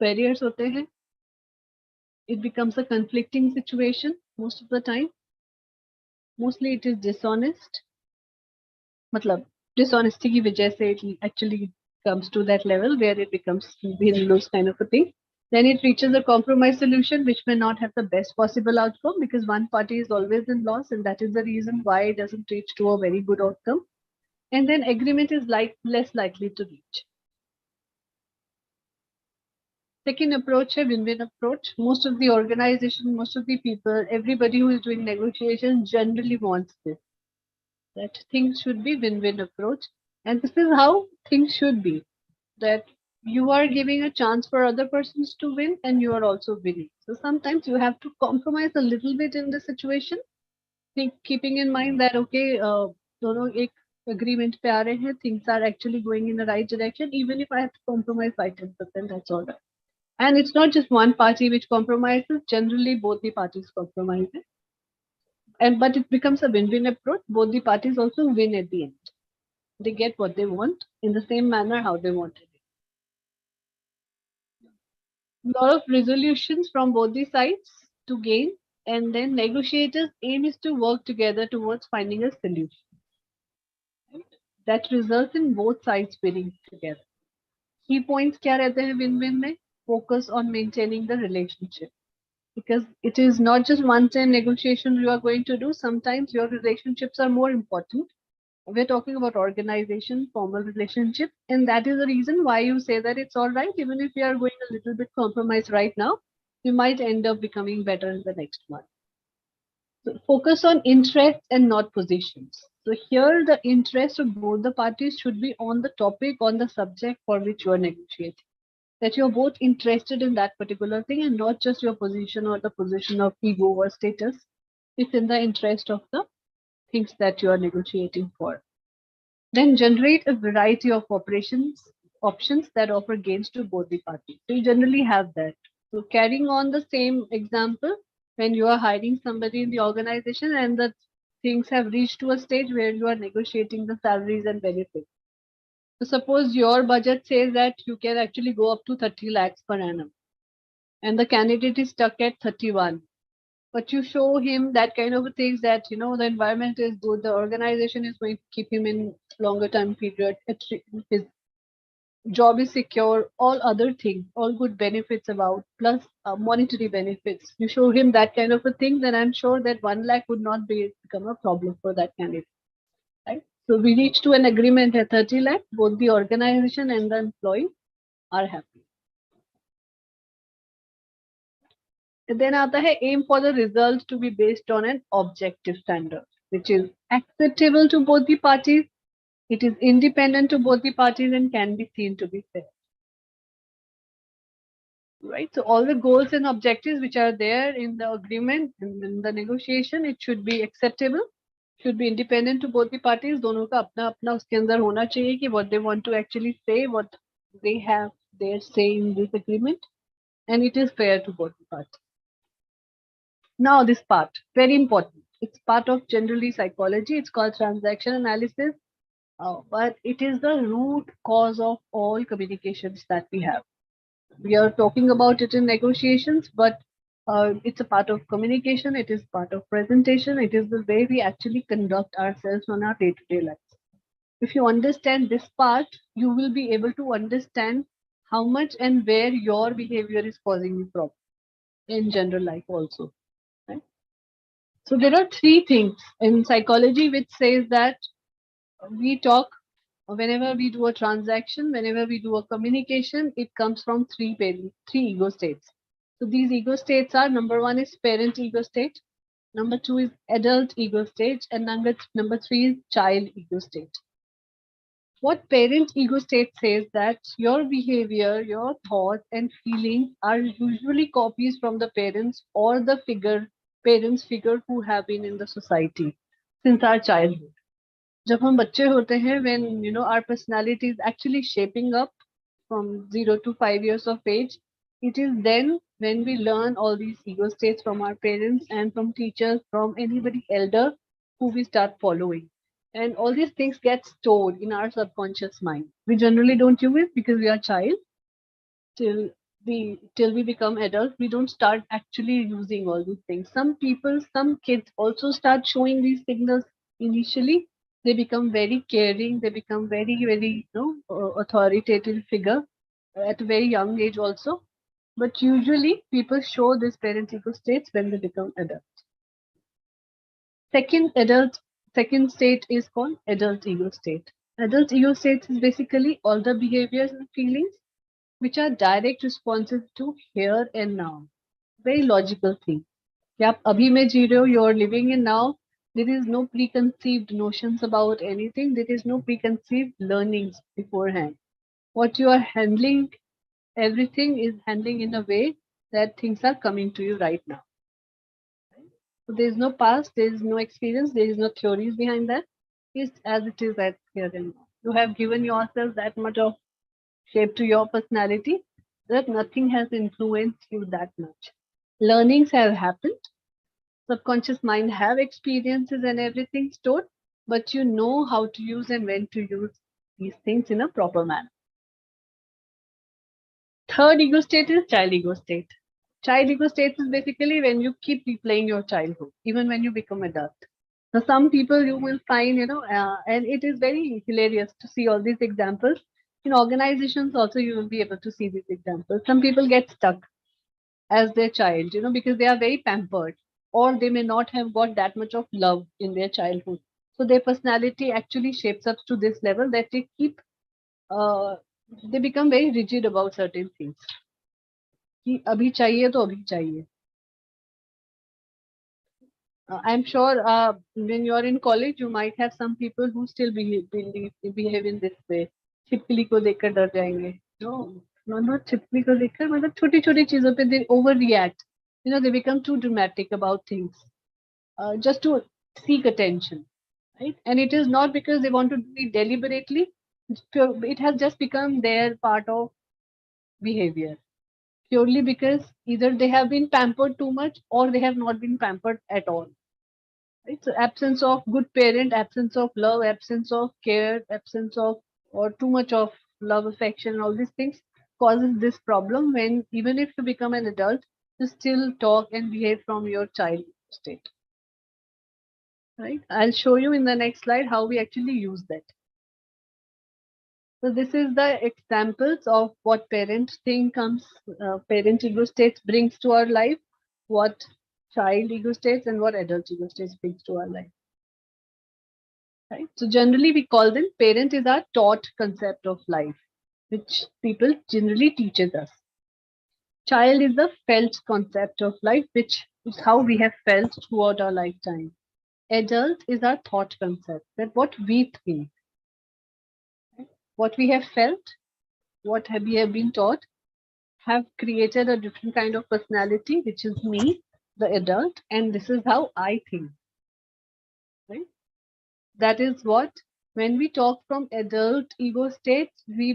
barriers होते हैं? It becomes a conflicting situation most of the time. Mostly it is dishonest. मतलब dishonesty की वजह से it actually comes to that level where it becomes win-lose kind of a thing. Then it reaches a compromise solution which may not have the best possible outcome because one party is always in loss, and that is the reason why it doesn't reach to a very good outcome. And then agreement is less likely to reach. Second approach है win-win approach. Most of the organization, most of the people, everybody who is doing negotiation generally wants this. That things should be win-win approach. And this is how things should be. That you are giving a chance for other persons to win and you are also winning. So sometimes you have to compromise a little bit in the situation. Keeping in mind that, okay, दोनों एक agreement पे आ रहे हैं, things are actually going in the right direction. Even if I have to compromise by 10%, that's all right. And it's not just one party which compromises. Generally, both the parties compromise. But it becomes a win-win approach. Both the parties also win at the end. They get what they want in the same manner how they wanted it. A lot of resolutions from both the sides to gain, and then negotiators' aim is to work together towards finding a solution that results in both sides winning together. Key points क्या रहते हैं win-win में? Focus on maintaining the relationship. Because it is not just one-time negotiation you are going to do. Sometimes your relationships are more important. We're talking about organization, formal relationship, and that is the reason why you say that it's all right. Even if we are going a little bit compromised right now, we might end up becoming better in the next one. So focus on interests and not positions. So here the interest of both the parties should be on the topic, on the subject for which you are negotiating. That you're both interested in that particular thing and not just your position or the position of ego or status. It's in the interest of the things that you are negotiating for. Then generate a variety of options that offer gains to both the parties. So you generally have that. So carrying on the same example, when you are hiring somebody in the organization and the things have reached to a stage where you are negotiating the salaries and benefits. So suppose your budget says that you can actually go up to 30 lakhs per annum and the candidate is stuck at 31. But you show him that kind of things that, you know, the environment is good, the organization is going to keep him in longer time period, his job is secure, all other things, all good benefits about, plus monetary benefits. You show him that kind of a thing, then I'm sure that 1 lakh would not become a problem for that candidate. Right? So we reach to an agreement at 30 lakh, both the organization and the employee are happy. And then aata hai aim for the result to be based on an objective standard, which is acceptable to both the parties, it is independent to both the parties and can be seen to be fair. Right? So all the goals and objectives which are there in the agreement and in the negotiation, it should be acceptable, should be independent to both the parties. दोनों का अपना अपना उसके अंदर होना चाहिए कि what they want to actually say, what they have their say in this agreement, and it is fair to both the parties. Now this part, very important. It's part of generally psychology. It's called transaction analysis, but it is the root cause of all communications that we have. We are talking about it in negotiations, but it's a part of communication. It is part of presentation. It is the way we actually conduct ourselves on our day-to-day lives. If you understand this part, you will be able to understand how much and where your behavior is causing you problem in general life also. Right? So there are 3 things in psychology which says that we talk, whenever we do a transaction, whenever we do a communication, it comes from three ego states. So these ego states are, number one is parent ego state, number two is adult ego state, and number three is child ego state. What parent ego state says that your behavior, your thoughts and feelings are usually copies from the parents or the parents figure who have been in the society since our childhood. जब हम बच्चे होते हैं, when our personality is actually shaping up from 0 to 5 years of age, it is then when we learn all these ego states from our parents and from teachers, from anybody elder who we start following. And all these things get stored in our subconscious mind. We generally don't use it because we are child. Till we become adults, we don't start actually using all these things. Some people, some kids also start showing these signals initially. They become very caring, they become very, very authoritative figure at a very young age also. But usually people show this parent ego states when they become adults. Second state is called adult ego state. Adult ego state is basically all the behaviors and feelings which are direct responses to here and now. Very logical thing. कि आप अभी में जी रहे हो, you are living in now. There is no preconceived notions about anything. There is no preconceived learnings beforehand. What you are handling, everything is handling in a way that things are coming to you right now. So there is no past, there is no experience, there is no theories behind that. It's as it is at here and now. You have given yourself that much of shape to your personality that nothing has influenced you that much. Learnings have happened. Subconscious mind have experiences and everything stored, but you know how to use and when to use these things in a proper manner. Third ego state is child ego state. Child ego state is basically when you keep replaying your childhood, even when you become adult. Now, some people you will find, and it is very hilarious to see all these examples. In organizations also, you will be able to see these examples. Some people get stuck as their child, because they are very pampered, or they may not have got that much of love in their childhood. So their personality actually shapes up to this level that they become very rigid about certain things. कि अभी चाहिए तो अभी चाहिए. I'm sure when you are in college, you might have some people who still behave in this way. छिपकली को देखकर डर जाएंगे. No, छिपकली को देखकर मतलब छोटी-छोटी चीजों पे they overreact. They become too dramatic about things just to seek attention, right? And it is not because they want to do it deliberately. It has just become their part of behavior. Purely because either they have been pampered too much or they have not been pampered at all. Right? So absence of good parent, absence of love, absence of care, absence of or too much of love, affection, all these things causes this problem when even if you become an adult, you still talk and behave from your child state. Right? I'll show you in the next slide how we actually use that. So this is the examples of what parent ego states brings to our life, what child ego states and what adult ego states brings to our life. Right? So generally we call them, parent is our taught concept of life, which people generally teaches us. Child is the felt concept of life, which is how we have felt throughout our lifetime. Adult is our thought concept, that what we think. What we have felt, what we have been taught, have created a different kind of personality, which is me, the adult, and this is how I think. Right? That is what, when we talk from adult ego states, we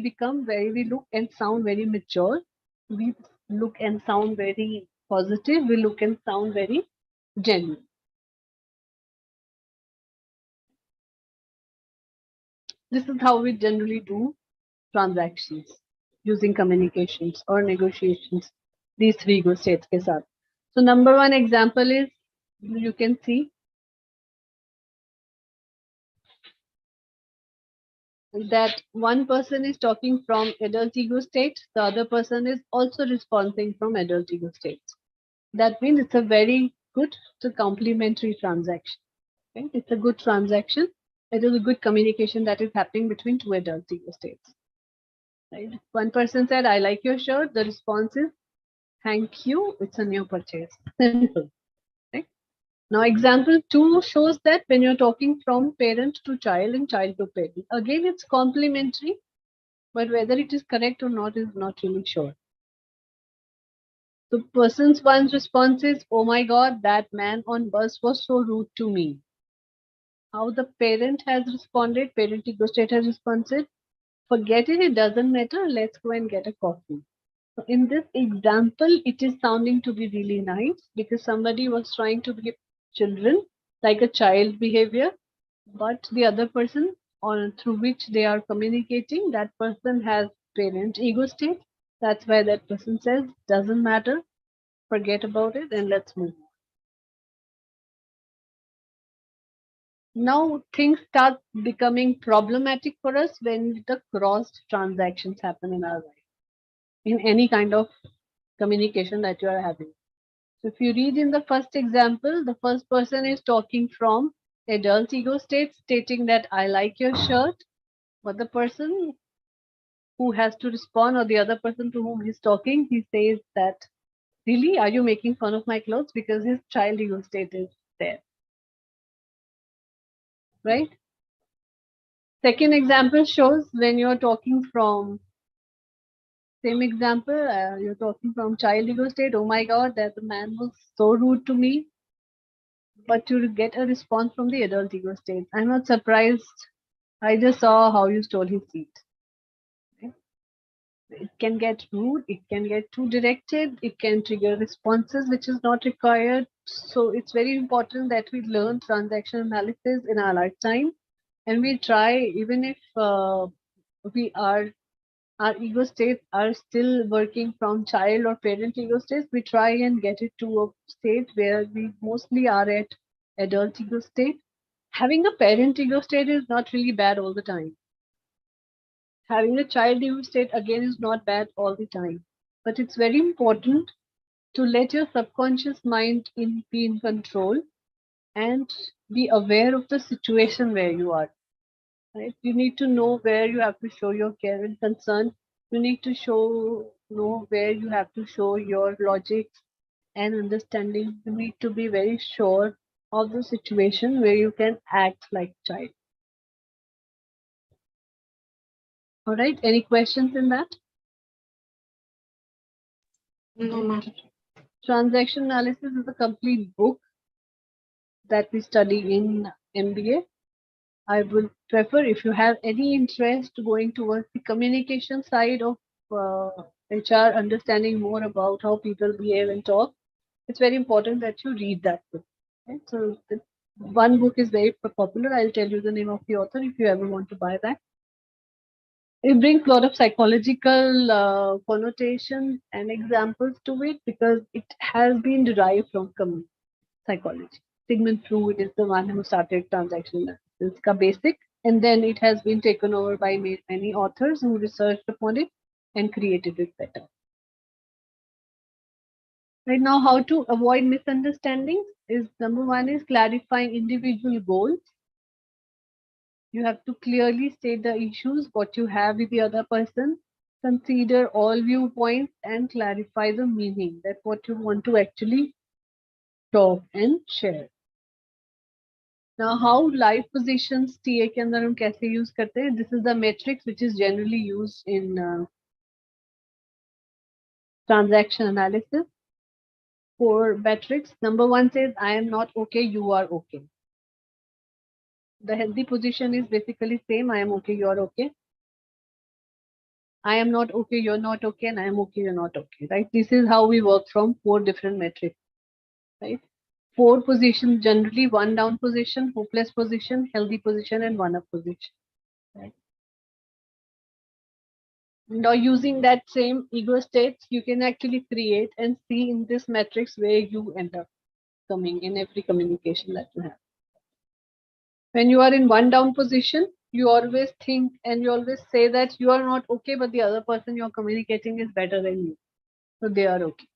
look and sound very mature. We look and sound very positive. We look and sound very genuine. This is how we generally do transactions using communications or negotiations, these three ego states ke saath. So number one example is, you can see that one person is talking from adult ego state, the other person is also responding from adult ego state. That means it's a very good, it's a complementary transaction. Okay? It's a good transaction It is a good communication that is happening between two adult ego states. Right? One person said, "I like your shirt." The response is, "Thank you. It's a new purchase." Simple. Right? Now, example 2 shows that when you're talking from parent to child and child to parent, again, it's complementary, but whether it is correct or not is not really sure. So person's one's response is, "Oh my God, that man on bus was so rude to me." How the parent has responded, parent ego state has responded, "Forget it, it doesn't matter, let's go and get a coffee." So in this example, it is sounding to be really nice because somebody was trying to be children, like a child behavior, but the other person or through which they are communicating, that person has parent ego state. That's why that person says, "Doesn't matter, forget about it and let's move on." Now things start becoming problematic for us when the crossed transactions happen in our life, in any kind of communication that you are having. So if you read in the first example, the first person is talking from adult ego state, stating that "I like your shirt," but the person who has to respond, or the other person to whom he's talking, he says that, "Really, are you making fun of my clothes?" Because his child ego state is there, right? Second example shows when you're talking from, same example, you're talking from child ego state, "Oh my God, that the man was so rude to me." But you get a response from the adult ego state, "I'm not surprised. I just saw how you stole his seat." Okay? It can get rude, it can get too directed, it can trigger responses which is not required. So it's very important that we learn transaction analysis in our lifetime, and we try, even if we are our ego states are still working from child or parent ego states, we try and get it to a state where we mostly are at adult ego state. Having a parent ego state is not really bad all the time. Having a child ego state again is not bad all the time. But it's very important to let your subconscious mind be in control and be aware of the situation where you are. Right? You need to know where you have to show your care and concern. You need to know where you have to show your logic and understanding. You need to be very sure of the situation where you can act like child. All right. Any questions in that? No, ma'am. Transaction analysis is a complete book that we study in MBA. I would prefer, if you have any interest going towards the communication side of HR, understanding more about how people behave and talk, it's very important that you read that book. Right? So one book is very popular. I'll tell you the name of the author if you ever want to buy that. It brings a lot of psychological connotations and examples to it because it has been derived from psychology. Sigmund Freud is the one who started transaction analysis, ka basic, and then it has been taken over by many authors who researched upon it and created it better. Right now, how to avoid misunderstandings is number one is clarifying individual goals. You have to clearly state the issues, what you have with the other person. Consider all viewpoints and clarify the meaning, that what you want to actually talk and share. Now, how life positions TA के अंदर हम कैसे use करते हैं? This is the matrix which is generally used in transaction analysis. 4 metrics. Number 1 says, "I am not okay, you are okay." The healthy position is basically same. I am okay, you are okay. I am not okay, you're not okay, and I am okay, you're not okay. Right? This is how we work from 4 different metrics. Right? 4 positions generally: 1 down position, hopeless position, healthy position, and 1 up position. Right? Now, using that same ego states, you can actually create and see in this matrix where you end up coming in every communication that you have. When you are in 1 down position, you always think and you always say that you are not okay, but the other person you're communicating is better than you. So they are okay.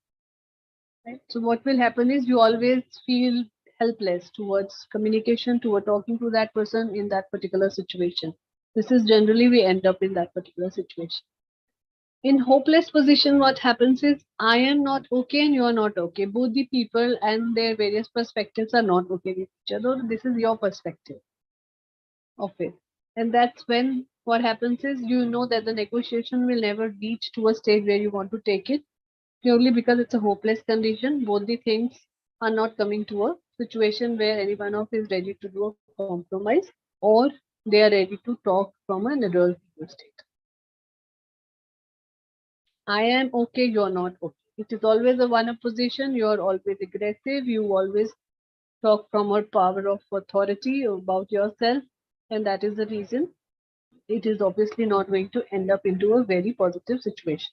Right? So what will happen is you always feel helpless towards communication, toward talking to that person in that particular situation. This is generally we end up in that particular situation. In hopeless position, what happens is I am not okay and you are not okay. Both the people and their various perspectives are not okay with each other. This is your perspective of it. And that's when what happens is you know that the negotiation will never reach to a stage where you want to take it, purely because it's a hopeless condition. Both the things are not coming to a situation where any one of is ready to do a compromise, or they are ready to talk from an adult state. I am okay, you're not okay. It is always a one-up position. You're always aggressive. You always talk from a power of authority about yourself. And that is the reason it is obviously not going to end up into a very positive situation.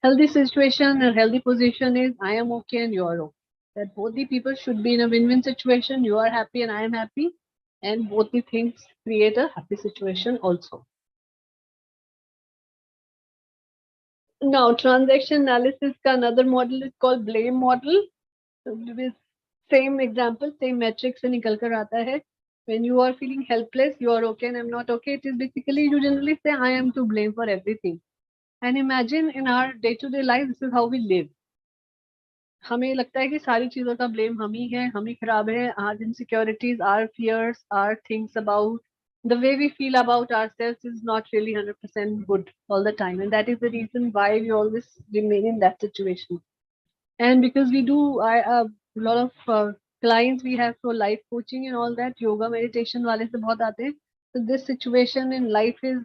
Healthy situation or healthy position is I am okay and you are okay. That both the people should be in a win-win situation. You are happy and I am happy. And both the things create a happy situation also. Now, transaction analysis का another model is called blame model. So with same example, same metric से निकल कर आता है. When you are feeling helpless, you are okay and I'm not okay. It is basically you generally say I am to blame for everything. And imagine in our day-to-day life, this is how we live. हमें लगता है कि सारी चीजों का blame हम ही है, हम ही खराब है. Our insecurities, our fears, our things about the way we feel about ourselves is not really 100% good all the time, and that is the reason why we always remain in that situation. And because we do, a lot of clients we have for life coaching and all that, yoga meditation वाले से बहुत आते हैं. So this situation in life is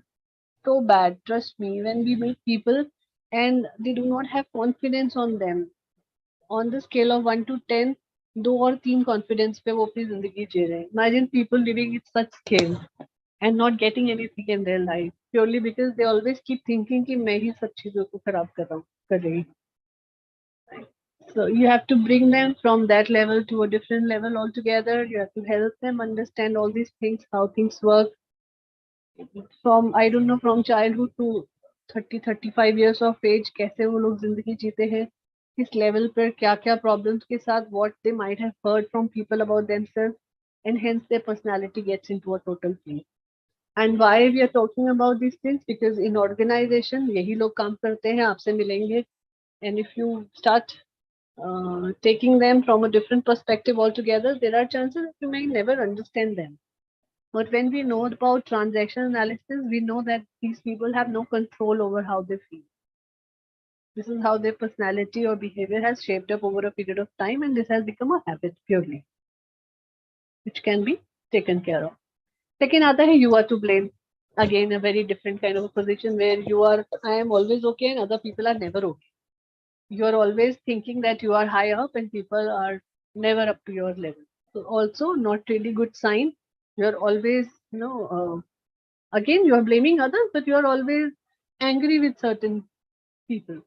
so bad. Trust me, when we meet people and they do not have confidence on them, on the scale of 1 to 10, 2 और 3 confidence पे वो अपनी जिंदगी जी रहे हैं. Imagine people living at such scale and not getting anything in their life purely because they always keep thinking कि मैं ही सब चीजों को खराब कर रहा हूँ, कर रही हूँ. So you have to bring them from that level to a different level altogether. You have to help them understand all these things, how things work. From, I don't know, from childhood to 30-35 years of age, कैसे वो लोग जिंदगी जीते हैं, किस level पर क्या क्या problems के साथ, what they might have heard from people about themselves, and hence their personality gets into a total change. And why we are talking about these things? Because in organization यही लोग काम करते हैं, आपसे मिलेंगे, and if you start taking them from a different perspective altogether, there are chances that you may never understand them. But when we know about transaction analysis, we know that these people have no control over how they feel. This is how their personality or behavior has shaped up over a period of time, and this has become a habit purely, which can be taken care of. Second आता है you are to blame. Again, a very different kind of a position where you are, I am always okay and other people are never okay. You are always thinking that you are high up and people are never up to your level. So also not really good sign. You're always, again, you are blaming others, but you are always angry with certain people.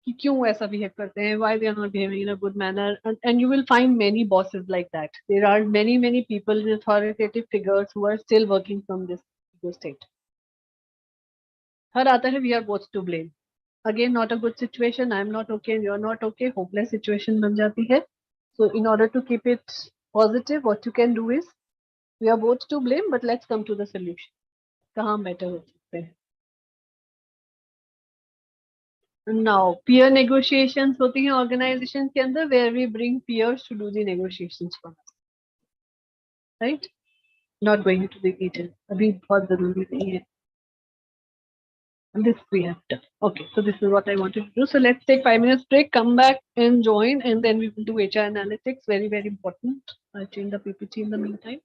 कि क्यों ऐसा behave करते हैं, why they are not behaving in a good manner, and you will find many bosses like that. There are many people, authoritative figures who are still working from this state. हर आता है we are both to blame. Again, not a good situation. I'm not okay and you're not okay. Hopeless situation बन जाती है. So in order to keep it positive, what you can do is we are both to blame, but let's come to the solution. कहाँ हम better हो सकते हैं? Now, peer negotiations होती हैं organization के अंदर where we bring peers to do the negotiations for us. Right? Not going into the detail. अभी बहुत जरूरी नहीं है. This we have done. Okay, so this is what I wanted to do. So let's take 5 minutes break, come back and join, and then we will do HR analytics. Very, very important. I'll change the PPT in the meantime.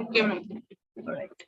Okay, ma'am. All right.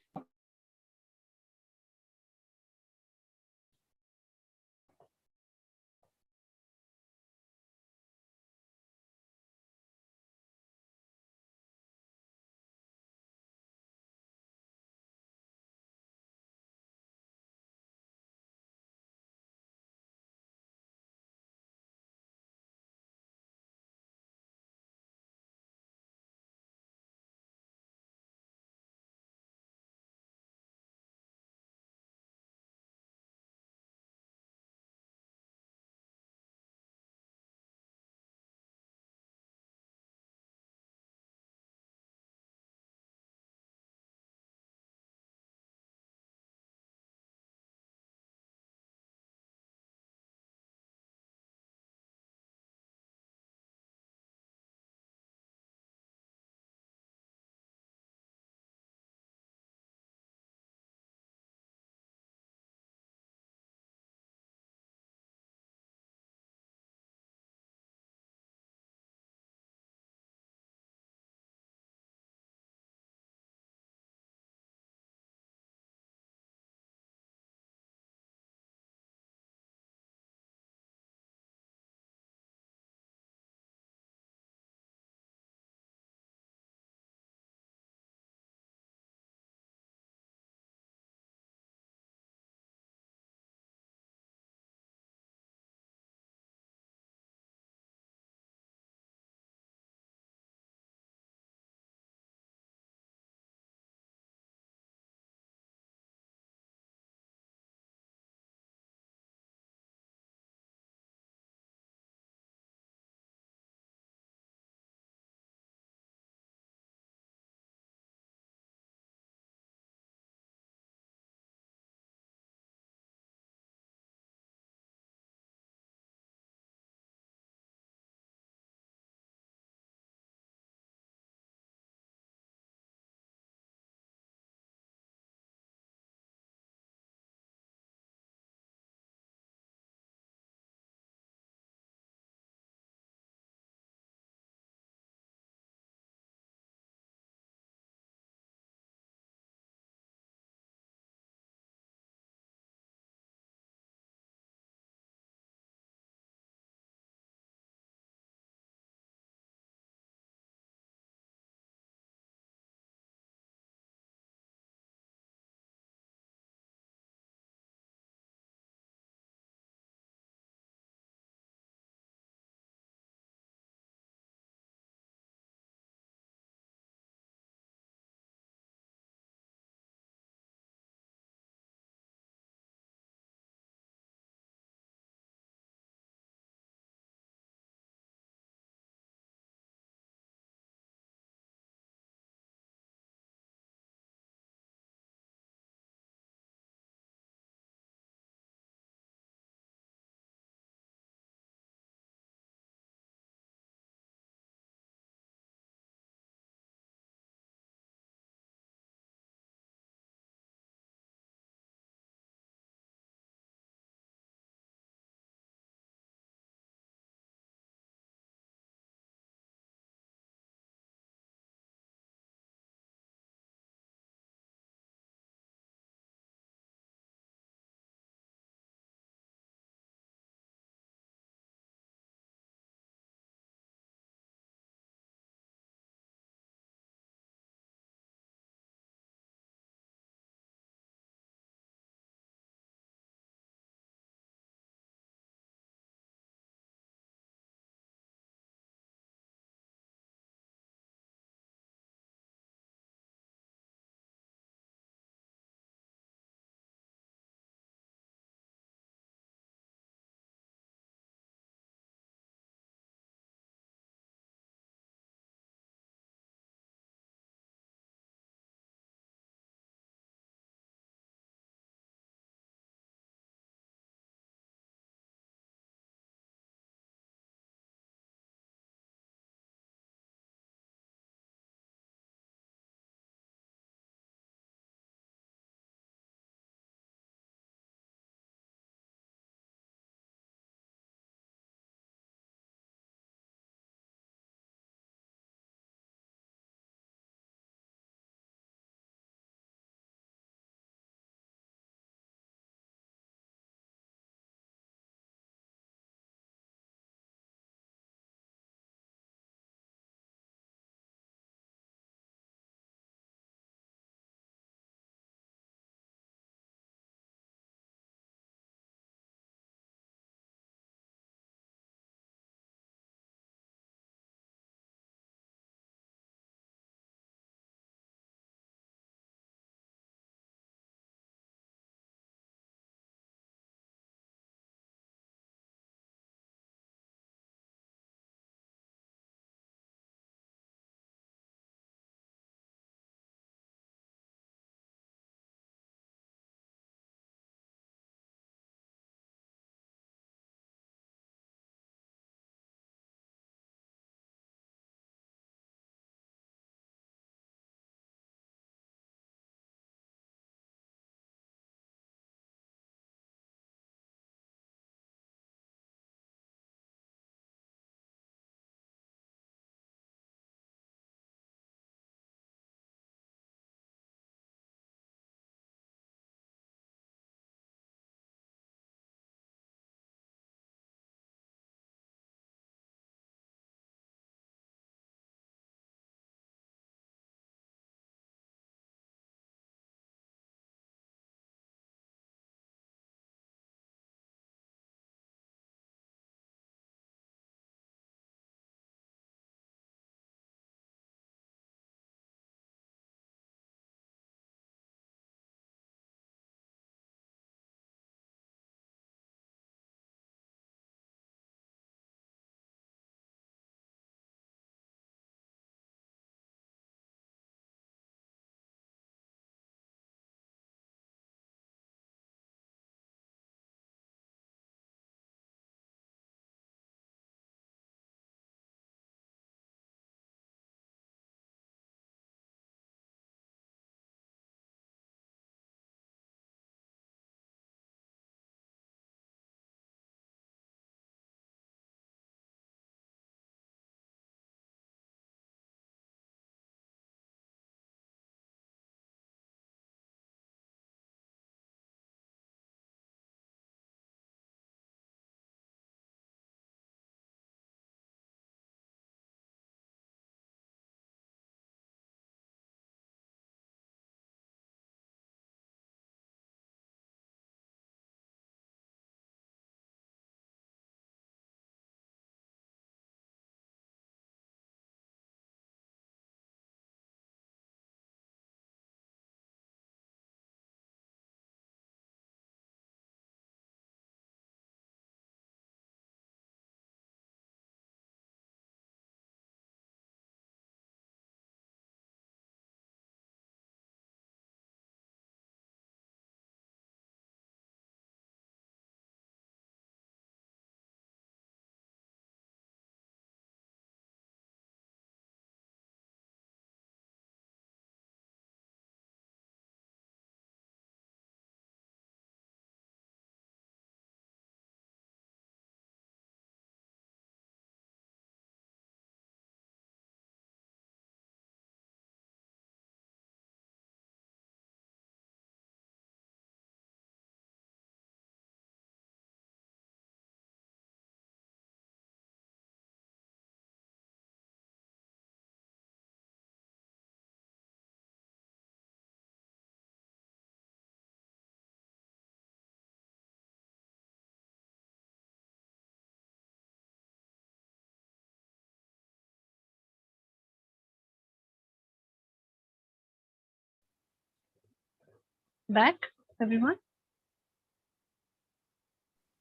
Back, everyone?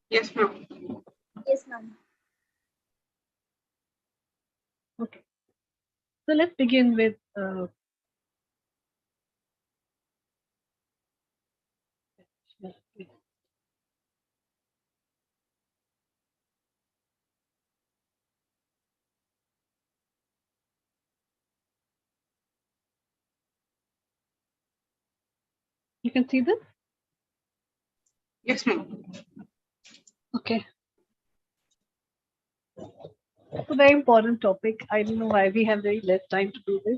Yes, ma'am. Yes, ma'am. Okay. So let's begin with you can see this? Yes, ma'am. Okay. It's a very important topic. I don't know why we have very less time to do this.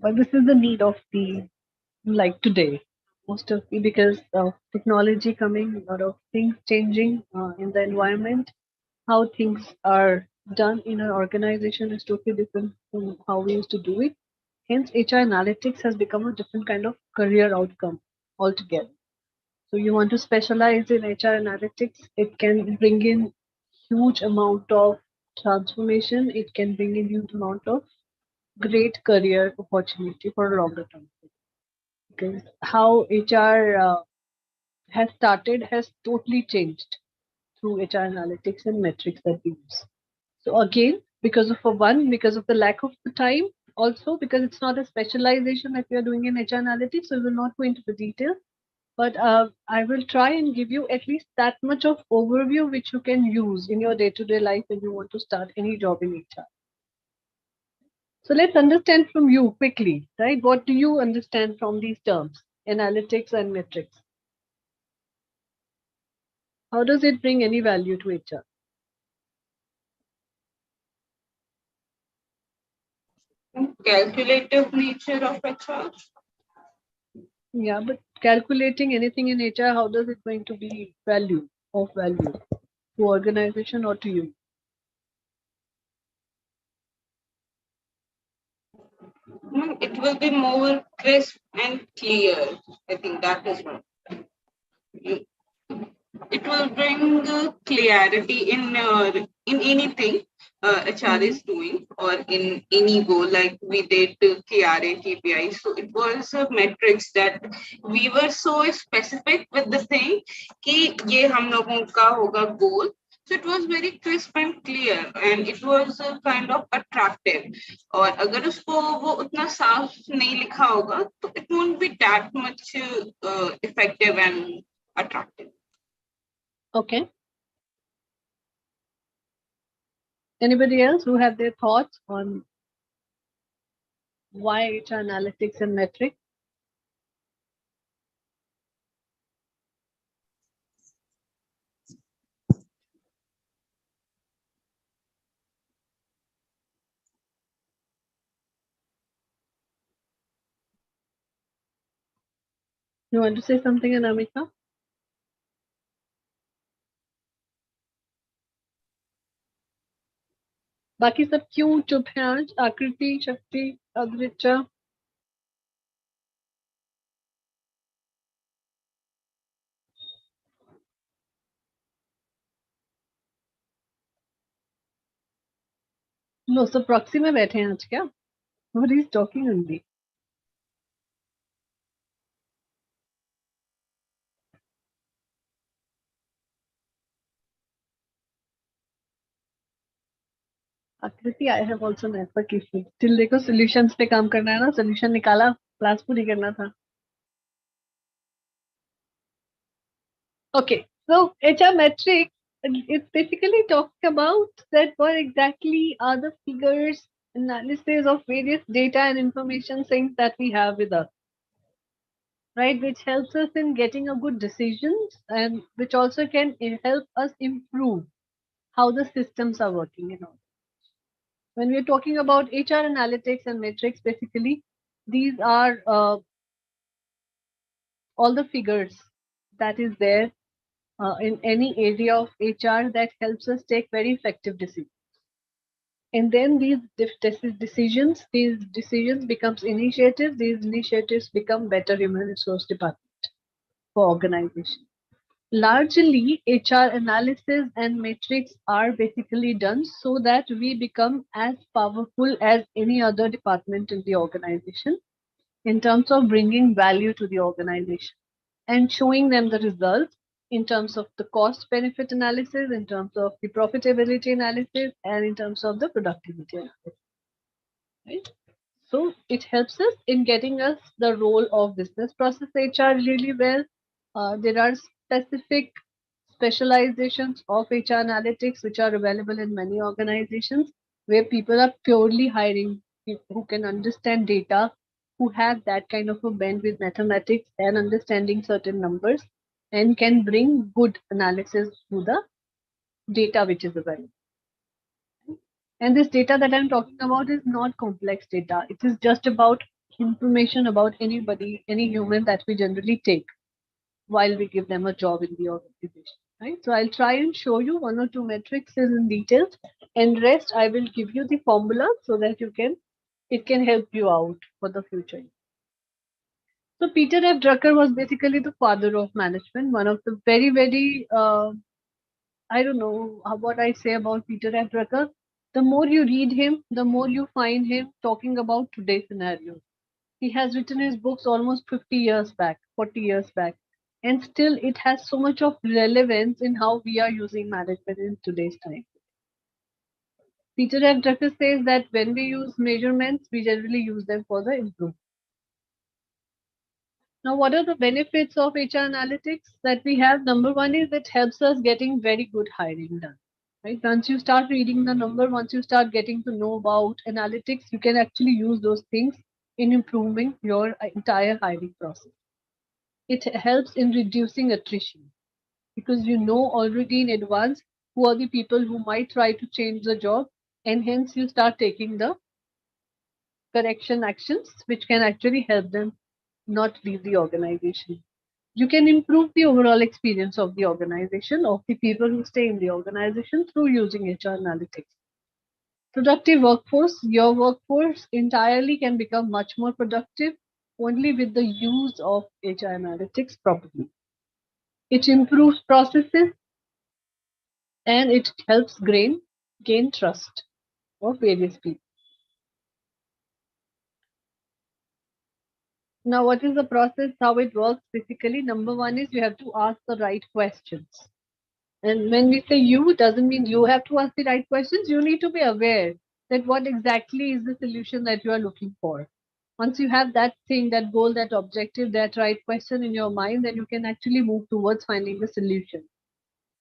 But this is the need of the like today. Most of the because of technology coming, a lot of things changing in the environment. How things are done in an organization is totally different from how we used to do it. Hence, HR analytics has become a different kind of career outcome altogether. So you want to specialize in HR analytics, it can bring in huge amount of transformation. It can bring in huge amount of great career opportunity for a longer term. Because how HR has started has totally changed through HR analytics and metrics that we use. So again, because of because of the lack of the time, also because it's not a specialization that we are doing in HR analytics, so we will not go into the details. But I will try and give you at least that much of overview which you can use in your day-to-day life when you want to start any job in HR. So let's understand from you quickly, right? What do you understand from these terms, analytics and metrics? How does it bring any value to HR? Calculative nature of HR. Yeah, but calculating anything in HR, how does it going to be value to organization or to you? It will be more crisp and clear. I think that is what. It will bring clarity in anything HR is doing or in any goal like we did KRA KPI. So it was metrics that we were so specific with the thing कि ये हम लोगों का होगा goal. So it was very crisp and clear and it was kind of attractive. और अगर उसको वो उतना साफ नहीं लिखा होगा तो it won't be that much effective and attractive. Okay. Anybody else who have their thoughts on why HR analytics and metrics? You want to say something, Anamika? बाकी सब क्यों चुप हैं आज? आकृति, शक्ति, अद्रिचा? लो सब प्रॉक्सी में बैठे हैं आज क्या? What is talking only? आकृति, I have also network issues. Still देखो solutions पे काम करना है ना, solution निकाला, क्लास पूरी करना था. Okay, so HR metrics, it's basically talking about that what exactly are the figures, analysis of various data and information things that we have with us, right? Which helps us in getting a good decisions and which also can help us improve how the systems are working. You know, when we're talking about HR analytics and metrics, basically these are all the figures that is there in any area of HR that helps us take very effective decisions. And then these decisions becomes initiatives. These initiatives become better human resource department for organization. Largely, HR analysis and metrics are basically done so that we become as powerful as any other department in the organization. in terms of bringing value to the organization and showing them the results in terms of the cost benefit analysis, in terms of the profitability analysis, and in terms of the productivity analysis. Right? So it helps us in getting us the role of business process HR really well. There are specific specializations of HR analytics which are available in many organizations where people are purely hiring people who can understand data, who have that kind of a bend with mathematics and understanding certain numbers and can bring good analysis to the data which is available. And this data that I'm talking about is not complex data. It is just about information about anybody, any human that we generally take while we give them a job in the organization. Right? So I'll try and show you one or two metrics in details, and rest I will give you the formula so that it can help you out for the future. So Peter F. Drucker was basically the father of management, one of the very, very, I don't know what I say about Peter F. Drucker. The more you read him, the more you find him talking about today's scenario. He has written his books almost 50 years back, 40 years back, and still it has so much of relevance in how we are using management in today's time. Peter F. Drucker says that when we use measurements, we generally use them for the improvement. Now, what are the benefits of HR analytics that we have? Number one is it helps us getting very good hiring done. Right? Once you start reading the number, once you start getting to know about analytics, you can actually use those things in improving your entire hiring process. It helps in reducing attrition because you know already in advance who are the people who might try to change the job, and hence you start taking the correction actions which can actually help them not leave the organization. You can improve the overall experience of the organization, of the people who stay in the organization through using HR analytics. Productive workforce, your workforce entirely can become much more productive only with the use of HR analytics properly. It improves processes and it helps gain trust of various people. Now, what is the process, how it works? Basically, number one is you have to ask the right questions. And when we say you, doesn't mean you have to ask the right questions. You need to be aware that what exactly is the solution that you are looking for. Once you have that thing, that goal, that objective, that right question in your mind, then you can actually move towards finding the solution.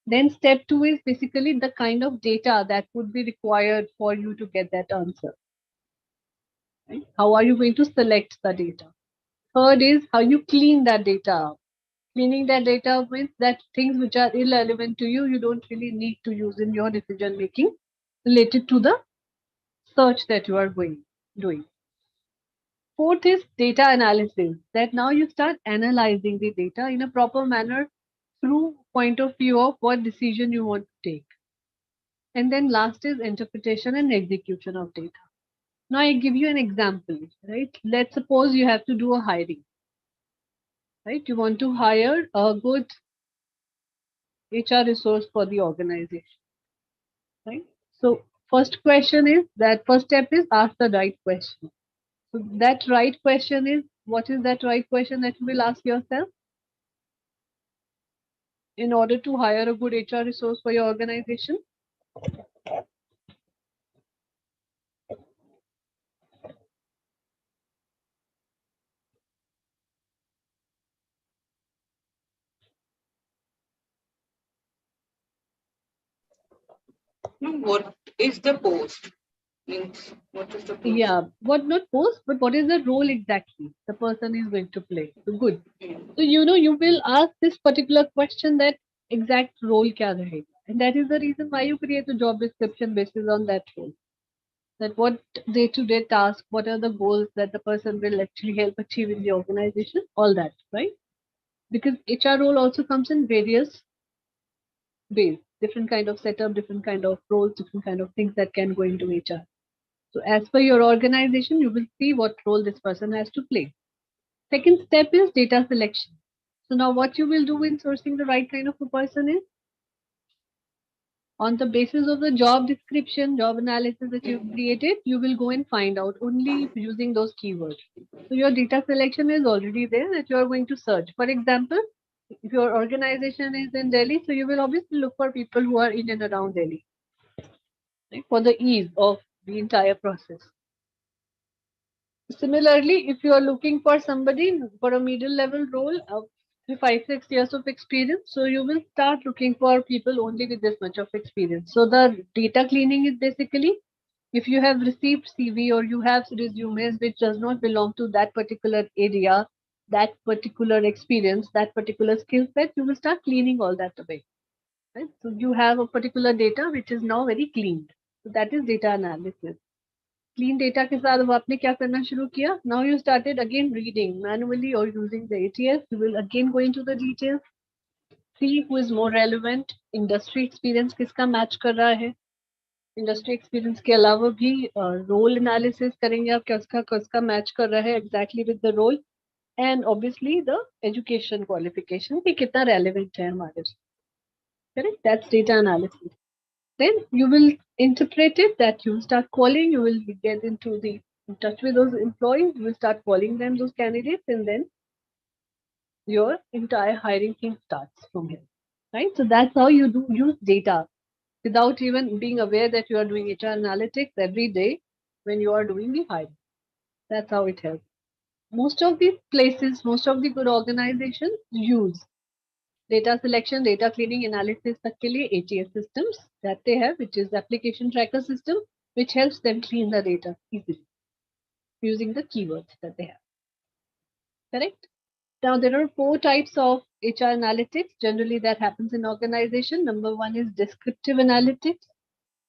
Then step two is basically the kind of data that would be required for you to get that answer. Right? How are you going to select the data? Third is how you clean that data up. Cleaning that data means that things which are irrelevant to you, you don't really need to use in your decision making related to the search that you are doing. Fourth is data analysis, that now you start analyzing the data in a proper manner through point of view of what decision you want to take. And then last is interpretation and execution of data. Now I give you an example, right? Let's suppose you have to do a hiring, right? You want to hire a good HR resource for the organization, right? So first question is that first step is ask the right question. So that right question is, what is that right question that you will ask yourself in order to hire a good HR resource for your organization? What is the post? Means what is the post? Yeah, what not post, but what is the role exactly the person is going to play? So good. So you will ask this particular question, that exact role kya rahega, and that is the reason why you create a job description based on that role. That what day-to-day task, what are the goals that the person will actually help achieve in the organization, all that, right? Because HR role also comes in various ways, different kind of setup, different kind of roles, different kind of things that can go into HR. So as per your organization, you will see what role this person has to play. Second step is data selection. So now what you will do in sourcing the right kind of a person is, On the basis of the job description, job analysis that you've created, you will go and find out only using those keywords. So your data selection is already there that you are going to search. For example, if your organization is in Delhi, so you will obviously look for people who are in and around Delhi, right, for the ease of the entire process. Similarly, if you are looking for somebody for a middle level role of 5-6 years of experience, so you will start looking for people only with this much of experience. So the data cleaning is basically, if you have received CV or you have resumes which does not belong to that particular area, that particular experience, that particular skill set, you will start cleaning all that away. Right? So you have a particular data which is now very cleaned. So that is data analysis. Clean data के साथ अब आपने क्या करना शुरू किया? Now you started again reading manually or using the ATS. You will again go into the details. See who is more relevant. Industry experience किसका match कर रहा है? Industry experience के अलावा भी role analysis करेंगे आप किसका match कर रहा है exactly with the role. And obviously the education qualification कि कितना relevant है हमारे से. Correct? That's data analysis. Then you will interpret it that you start calling, you will get in touch with those employees, you will start calling them those candidates, and then your entire hiring thing starts from here, right? So that's how you do use data without even being aware that you are doing HR analytics every day when you are doing the hiring. That's how it helps. Most of these places, most of the good organizations use data selection, data cleaning, analysis तक के लिए ATS systems that they have, which is application tracker system, which helps them clean the data easily using the keywords that they have. Correct? Now there are 4 types of HR analytics generally that happens in organization. Number 1 is descriptive analytics.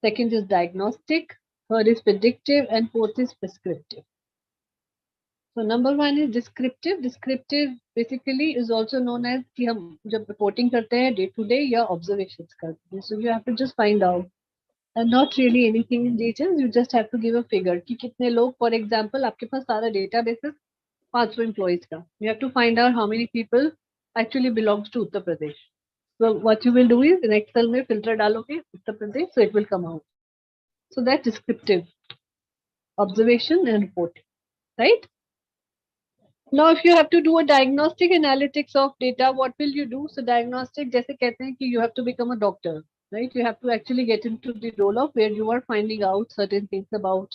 Second is diagnostic. Third is predictive, and fourth is prescriptive. So number 1 is descriptive. Descriptive basically is also known as कि हम जब reporting करते हैं day to day या observations करते हैं. So you have to just find out and not really anything in details. You just have to give a figure कि कितने लोग, for example, आपके पास सारा database है 500 employees का. You have to find out how many people actually belongs to Uttar Pradesh. So what you will do is in Excel में filter डालोगे Uttar Pradesh, so it will come out. So that's descriptive observation and reporting, right? Now, if you have to do a diagnostic analytics of data, what will you do? So diagnostic, जैसे कहते हैं कि you have to become a doctor, right? You have to actually get into the role of where you are finding out certain things about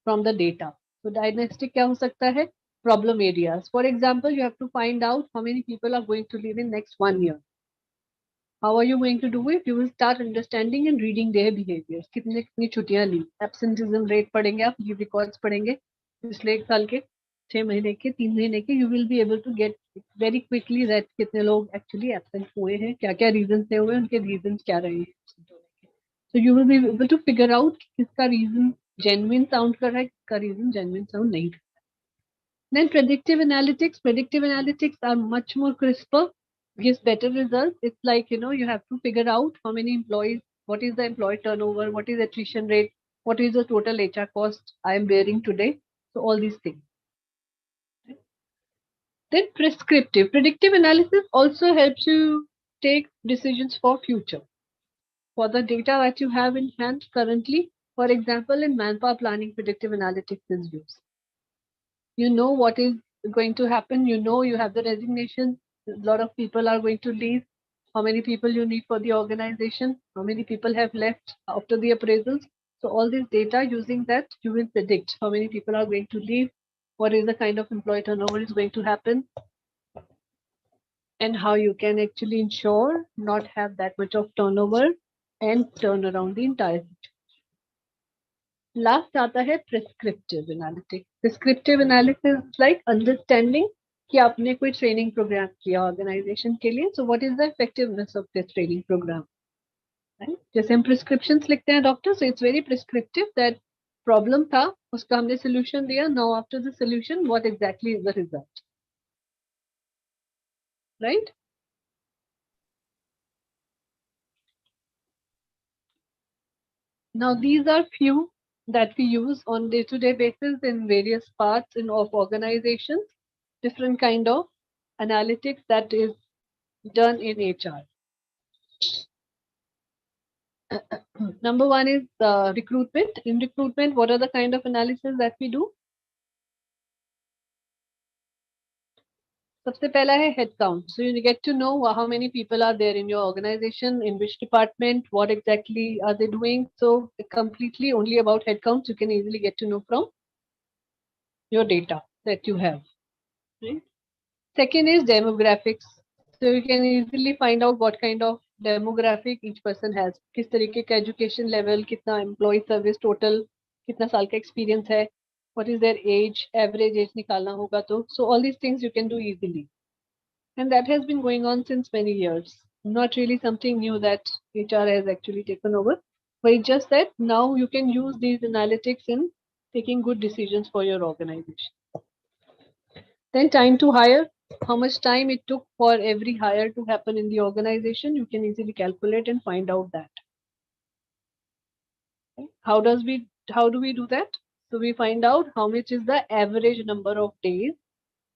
from the data. So diagnostic क्या हो सकता है? Problem areas. For example, you have to find out how many people are going to live in next 1 year. How are you going to do it? You will start understanding and reading their behaviors. कितनी छुट्टियां ली, absenteeism rate पढ़ेंगे आप, leave records पढ़ेंगे पिछले 1 साल के, 6 महीने के, 3 महीने के. You will be able to get very quickly that कितने लोग actually absent हुए हैं, क्या-क्या reasons से हुए, उनके reasons क्या रहे हैं. So you will be able to figure out किसका reason genuine sound कर रहा है, किसका reason genuine sound नहीं कर रहा है. Then predictive analytics. Predictive analytics are much more crisper, gives better results. It's like, you have to figure out how many employees, what is the employee turnover, what is attrition rate, what is the total HR cost I am bearing today. So all these things. Then prescriptive. Predictive analysis also helps you take decisions for future. For the data that you have in hand currently, for example, in manpower planning, predictive analytics is used. You know what is going to happen. You have the resignation. A lot of people are going to leave. How many people you need for the organization? How many people have left after the appraisals? So all this data, using that, you will predict how many people are going to leave, what is the kind of employee turnover is going to happen, and how you can actually ensure not have that much of turnover and turn around the entire situation. Last आता है prescriptive analytics. Prescriptive analysis is like understanding कि आपने कोई training program किया organization के लिए. So what is the effectiveness of this training program? Right? जैसे हम prescriptions लिखते हैं doctor, so it's very prescriptive that problem था, उसका हमने solution दिया. Now after the solution, what exactly is the result? Right? Now these are few that we use on day-to-day basis in various parts of organizations, different kind of analytics that is done in HR. Number one is recruitment. In recruitment, what are the kind of analysis that we do? सबसे पहला है head count. So you get to know how many people are there in your organization, in which department, what exactly are they doing. So completely only about head count, you can easily get to know from your data that you have. Right? Second is demographics. So you can easily find out what kind of demographic each person has. किस तरीके का education level, कितना employee service total, कितना साल का experience है, what is their age, average age निकालना होगा तो. So all these things you can do easily. And that has been going on since many years. Not really something new that HR has actually taken over, but it's just that now you can use these analytics in taking good decisions for your organization. Then time to hire, how much time it took for every hire to happen in the organization, you can easily calculate and find out that. How do we do that? So we find out how much is the average number of days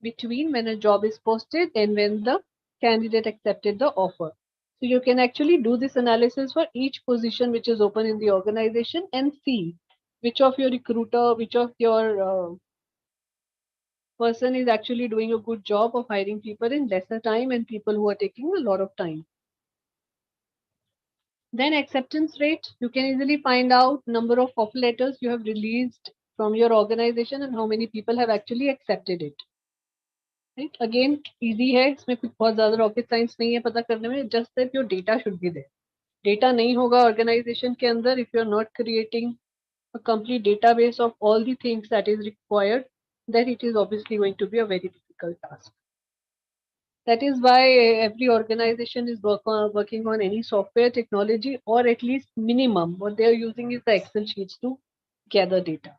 between when a job is posted and when the candidate accepted the offer. So you can actually do this analysis for each position which is open in the organization and see which of your recruiter, which of your person is actually doing a good job of hiring people in lesser time and people who are taking a lot of time. Then acceptance rate, you can easily find out number of offer letters you have released from your organization and how many people have actually accepted it. Right? Again, easy है, इसमें कुछ बहुत ज़्यादा rocket science नहीं है पता करने में, just that your data should be there. Data नहीं होगा organization के अंदर, if you're not creating a complete database of all the things that is required, then it is obviously going to be a very difficult task. That is why every organization is working on any software technology, or at least minimum what they are using is the Excel sheets to gather data.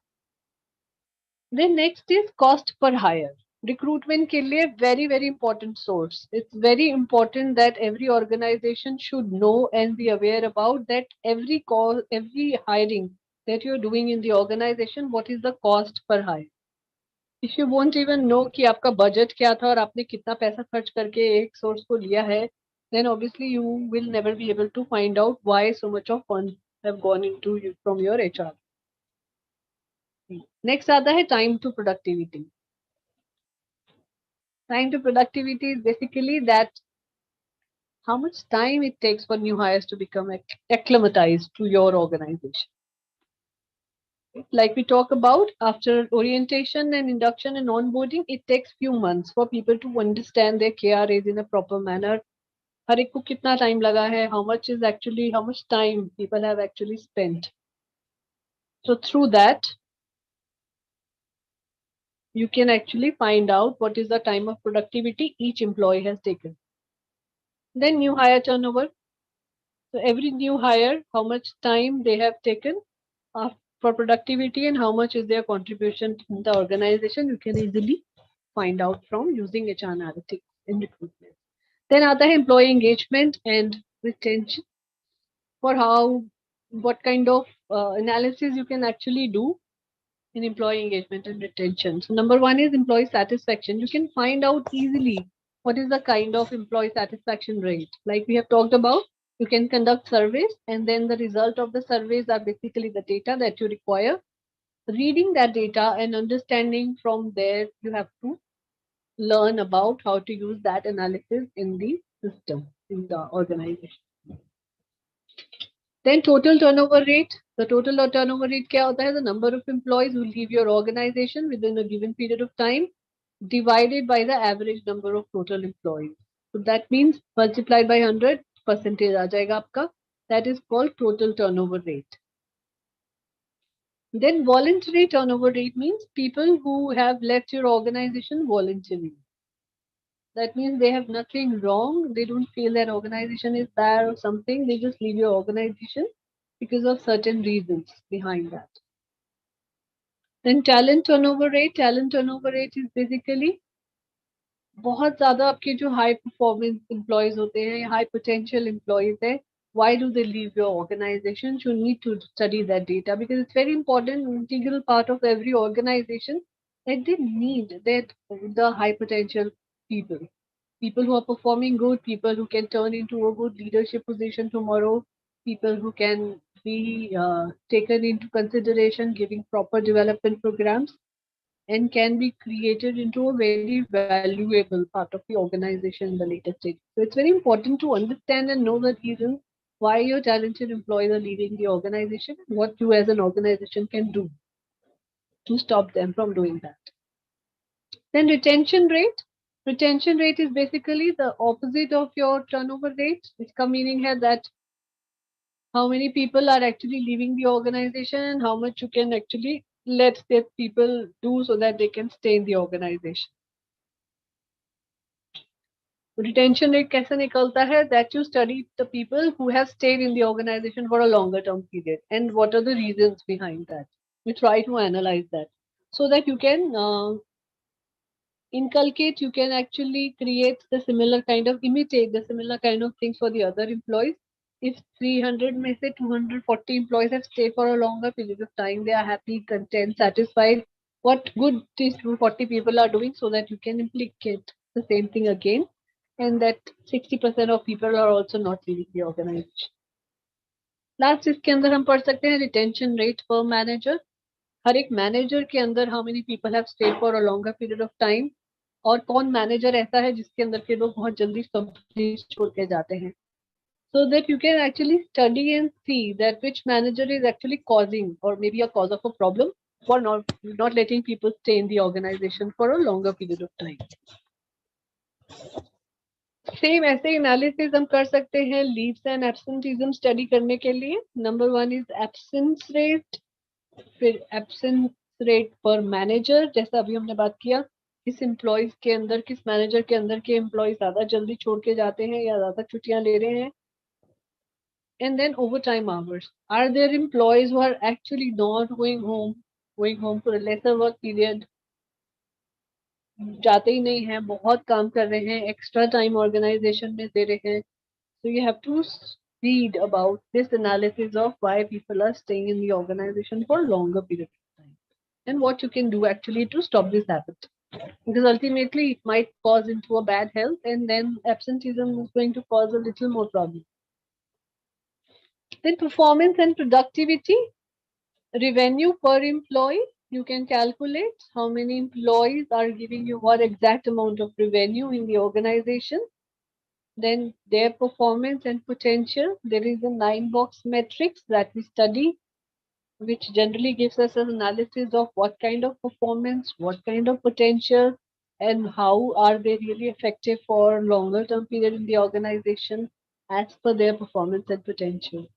Then next is cost per hire. Recruitment के लिए very important source. It's very important that every organization should know and be aware about that every hiring that you're doing in the organization, what is the cost per hire. If you won't even know कि आपका budget क्या था और आपने कितना पैसा खर्च करके एक source को लिया है, then obviously you will never be able to find out why so much of funds have gone into you from your HR. Next आता है time to productivity. Time to productivity is basically that how much time it takes for new hires to become acclimatized to your organization. Like we talk about, after orientation and induction and onboarding, it takes few months for people to understand their KRAs in a proper manner. हर एक को कितना time लगा है, how much time people have actually spent. So through that, you can actually find out what is the time of productivity each employee has taken. Then new hire turnover. So every new hire, how much time they have taken for productivity and how much is their contribution to the organization, you can easily find out from using HR analytics in recruitment. Then आता है employee engagement and retention. For what kind of analysis you can actually do in employee engagement and retention. So number one is employee satisfaction. You can find out easily what is the kind of employee satisfaction rate. Like we have talked about, you can conduct surveys and then the result of the surveys are basically the data that you require. Reading that data and understanding from there, you have to learn about how to use that analysis in the system, in the organization. Then total turnover rate. The total turnover rate क्या होता है? The number of employees who leave your organization within a given period of time divided by the average number of total employees. So that means multiplied by 100 percentage आ जाएगा आपका. That is called total turnover rate. Then voluntary turnover rate means people who have left your organization voluntarily. That means they have nothing wrong. They don't feel that organization is bad or something. They just leave your organization because of certain reasons behind that. Then talent turnover rate. Talent turnover rate is basically बहुत ज़्यादा आपके जो high performance employees होते हैं, high potential employees हैं, why do they leave your organization? You need to study that data because it's very important, integral part of every organization that they need that the high potential people who are performing good, people who can turn into a good leadership position tomorrow, people who can be taken into consideration, giving proper development programs, and can be created into a very valuable part of the organization in the later stage. So it's very important to understand and know the reasons why your talented employees are leaving the organization and what you as an organization can do to stop them from doing that. Then retention rate. Retention rate is basically the opposite of your turnover rate. इसका meaning है that how many people are actually leaving the organization and how much you can actually let the people do so that they can stay in the organization. Retention rate कैसे निकलता है? That you study the people who have stayed in the organization for a longer term period and what are the reasons behind that. You try to analyze that so that you can inculcate, you can actually create the similar kind of, imitate the similar kind of things for the other employees. If 300 may say 240 employees have stayed for a longer period of time, they are happy, content, satisfied. What good these 240 people are doing so that you can implicate the same thing again, and that 60% of people are also not leaving the organization. Last इसके अंदर हम पढ़ सकते हैं retention rate per manager. हर एक manager के अंदर how many people have stayed for a longer period of time, और कौन मैनेजर ऐसा है जिसके अंदर के लोग बहुत जल्दी कंपनी छोड़ के जाते हैं. So that you can actually study and see that which manager is actually causing or maybe a cause of a problem for not letting people stay in the organization for a longer period of time. Same ऐसे analysis हम कर सकते हैं leaves and absenteeism study करने के लिए. Number 1 is absence rate, फिर absence rate पर मैनेजर, जैसा अभी हमने बात किया, किस एम्प्लॉयज के अंदर, किस मैनेजर के अंदर के एम्प्लॉय ज्यादा जल्दी छोड़ के जाते हैं या ज्यादा छुट्टियां ले रहे हैं. And then overtime hours. Are there employees who are actually not going home for a lesser work period? जाते ही नहीं हैं, बहुत काम कर रहे हैं, एक्स्ट्रा टाइम ऑर्गेनाइजेशन में दे रहे हैं. So you have to read about this analysis of why people are staying in the organization for a longer period of time and what you can do actually to stop this habit. Because ultimately it might cause into a bad health and then absenteeism is going to cause a little more problem. Then performance and productivity, revenue per employee. You can calculate how many employees are giving you what exact amount of revenue in the organization. Then their performance and potential. There is a 9-box matrix that we study, which generally gives us an analysis of what kind of performance, what kind of potential, and how are they really effective for longer term period in the organization as per their performance and potential.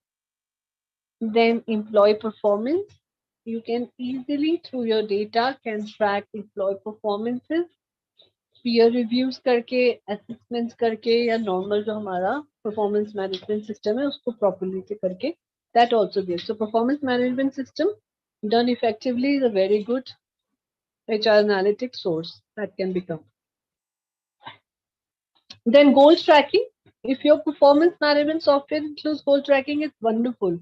Then employee performance. You can easily through your data can track employee performances, peer reviews करके, assessments करके, या normal जो हमारा performance management system है उसको properly से करके, that also gives. So performance management system done effectively is a very good HR analytics source that can become. Then goal tracking. If your performance management software includes goal tracking, it's wonderful.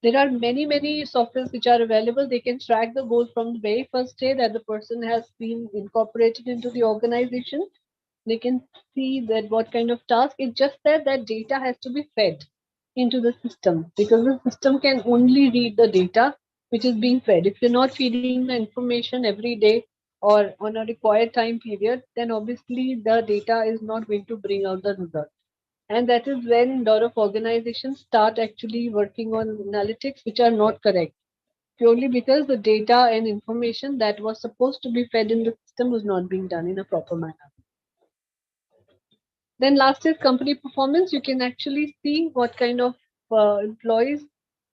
There are many softwares which are available. They can track the goal from the very first day that the person has been incorporated into the organization. They can see that what kind of task. It's just that data has to be fed into the system, because the system can only read the data which is being fed. If you're not feeding the information every day or on a required time period, then obviously the data is not going to bring out the result. And that is when a lot of organizations start actually working on analytics which are not correct, purely because the data and information that was supposed to be fed in the system was not being done in a proper manner. Then last is company performance. You can actually see what kind of employees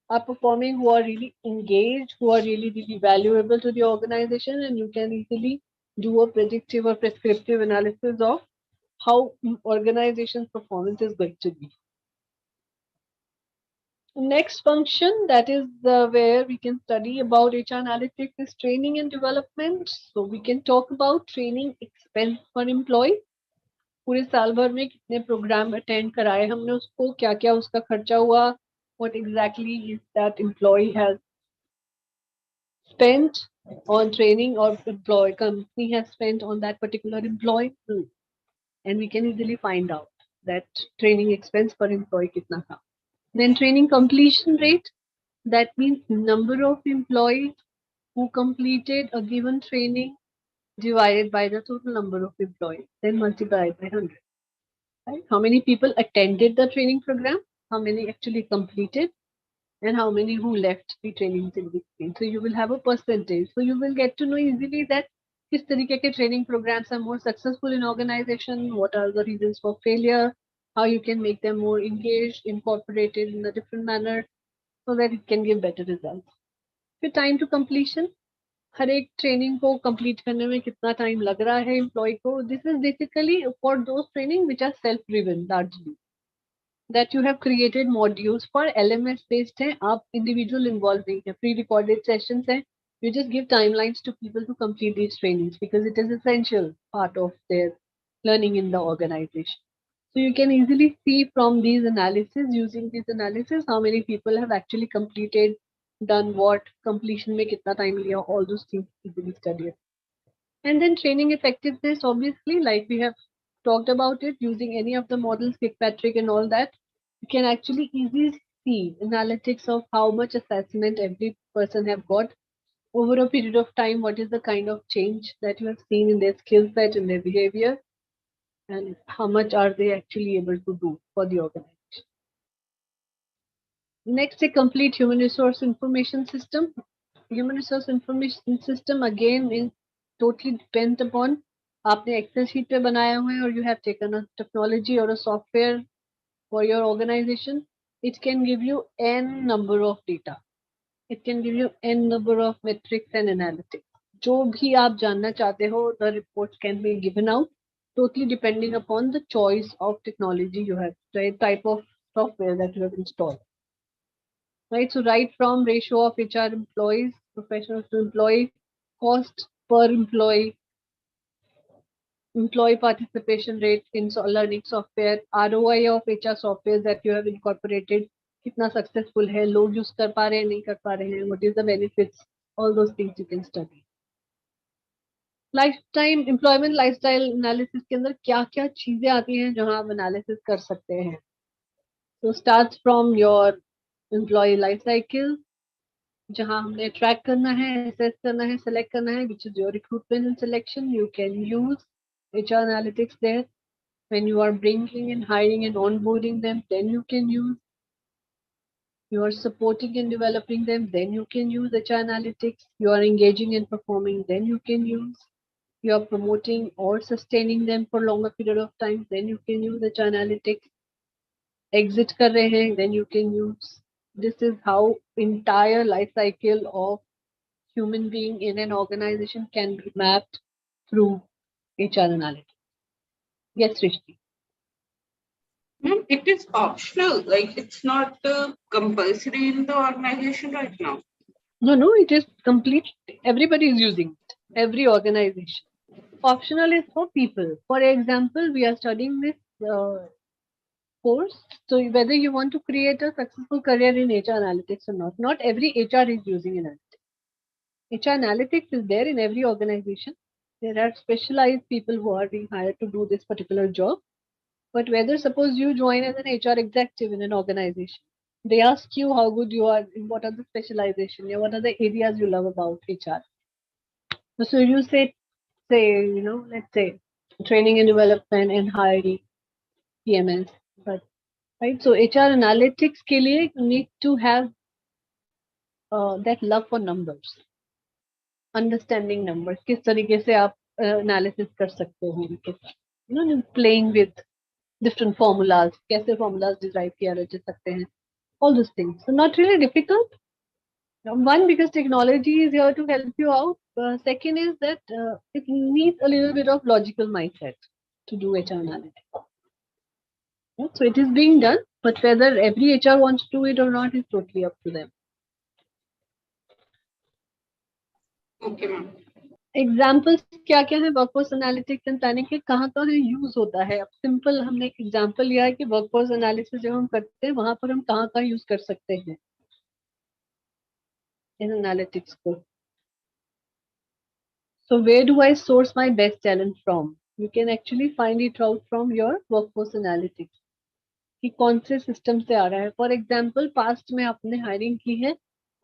are performing, who are really engaged, who are really valuable to the organization, and you can easily do a predictive or prescriptive analysis of how organization's performance is going to be. Next function, that is where we can study about HR analytics, is training and development. So we can talk about training expense per employee. पूरे साल भर में कितने programme attend कराए हमने, उसको क्या क्या उसका खर्चा हुआ, what exactly is that employee has spent on training or employee company has spent on that particular employee, and we can easily find out that training expense per employee kitna tha. Then training completion rate, that means number of employees who completed a given training divided by the total number of employees, then multiplied by 100. Right? How many people attended the training program, how many actually completed, and how many who left the training in between. So you will have a percentage. So you will get to know easily that किस तरीके के training programs are more successful in organization, what are the reasons for failure, how you can make them more engaged, incorporated in a different manner so that it can give better results. फिर time to completion, हर एक training को complete करने में कितना time लग रहा है employee को. This is basically for those training which are self driven largely that you have created modules for LMS based है, आप individual involved नहीं है, pre-recorded sessions है, you just give timelines to people to complete these trainings because it is essential part of their learning in the organization. So you can easily see from these analysis, using this analysis, how many people have actually completed, done what, completion में कितना time लिया, all those things easily studied. And then training effectiveness, obviously, like we have talked about it, using any of the models, Kirkpatrick and all that, you can actually easily see analytics of how much assessment every person have got over a period of time, what is the kind of change that you have seen in their skill set and their behavior, and how much are they actually able to do for the organization. Next, a complete human resource information system. Human resource information system again is totally depends upon आपने Excel sheet पे बनाया हुआ है और you have taken a technology or a software for your organization. It can give you n number of data. It can give you n number of metrics and analytics. जो भी आप जानना चाहते हो, the reports can be given out totally depending upon the choice of technology you have, the type of software that you have installed. Right, so right from ratio of HR employees, professionals to employee, cost per employee, employee participation rate in learning software, ROI of HR software that you have incorporated, कितना successful है, लोग use कर पा रहे हैं, नहीं कर पा रहे हैं, what is the benefits, all those things you can study. Lifetime employment lifestyle analysis के अंदर क्या क्या चीजें आती हैं जहां आप analysis कर सकते हैं. So starts from your employee life cycle, जहां हमने ट्रैक करना है, assess करना है, select करना है, which is your recruitment and selection. You can use HR analytics there. When you are bringing and hiring and onboarding them, then you can use. You are supporting and developing them, then you can use HR analytics. You are engaging and performing, then you can use. You are promoting or sustaining them for longer period of time, then you can use HR analytics. Exit कर रहे हैं, then you can use. This is how entire life cycle of human being in an organization can be mapped through HR analytics. Yes, Rishti. It is optional, like it's not compulsory in the organization right now. No, it is complete. Everybody is using it. Every organization. Optional is for people. For example, we are studying this course. So whether you want to create a successful career in HR analytics or not every HR is using analytics. HR analytics is there in every organization. There are specialized people who are being hired to do this particular job. But whether suppose you join as an HR executive in an organization, they ask you how good you are, what are the specialization, what are the areas you love about HR. So you say, let's say training and development and hiring, PMS, but right. So HR analytics के लिए you need to have that love for numbers, understanding numbers. किस तरीके से आप analysis कर सकते हो, playing with different formulas, कैसे formulas derive किया जा सकते हैं, all those things. So not really difficult. One, because technology is here to help you out. Second is that it needs a little bit of logical mindset to do HR analytics. So it is being done, but whether every HR wants to do it or not is totally up to them. Okay, ma'am. Examples क्या क्या है workforce analytics and planning के, कहाँ use होता है. अब simple हमने एक एग्जांपल लिया है कि वर्कफोर्स एनालिसिस जब हम करते हैं वहां पर हम कहाँ यूज कर सकते हैं इन एनालिटिक्स को. So where do I source my best talent from? You can actually find it out from your workforce analytics. कि कौन से सिस्टम से आ रहा है. फॉर एग्जाम्पल पास्ट में आपने हायरिंग की है,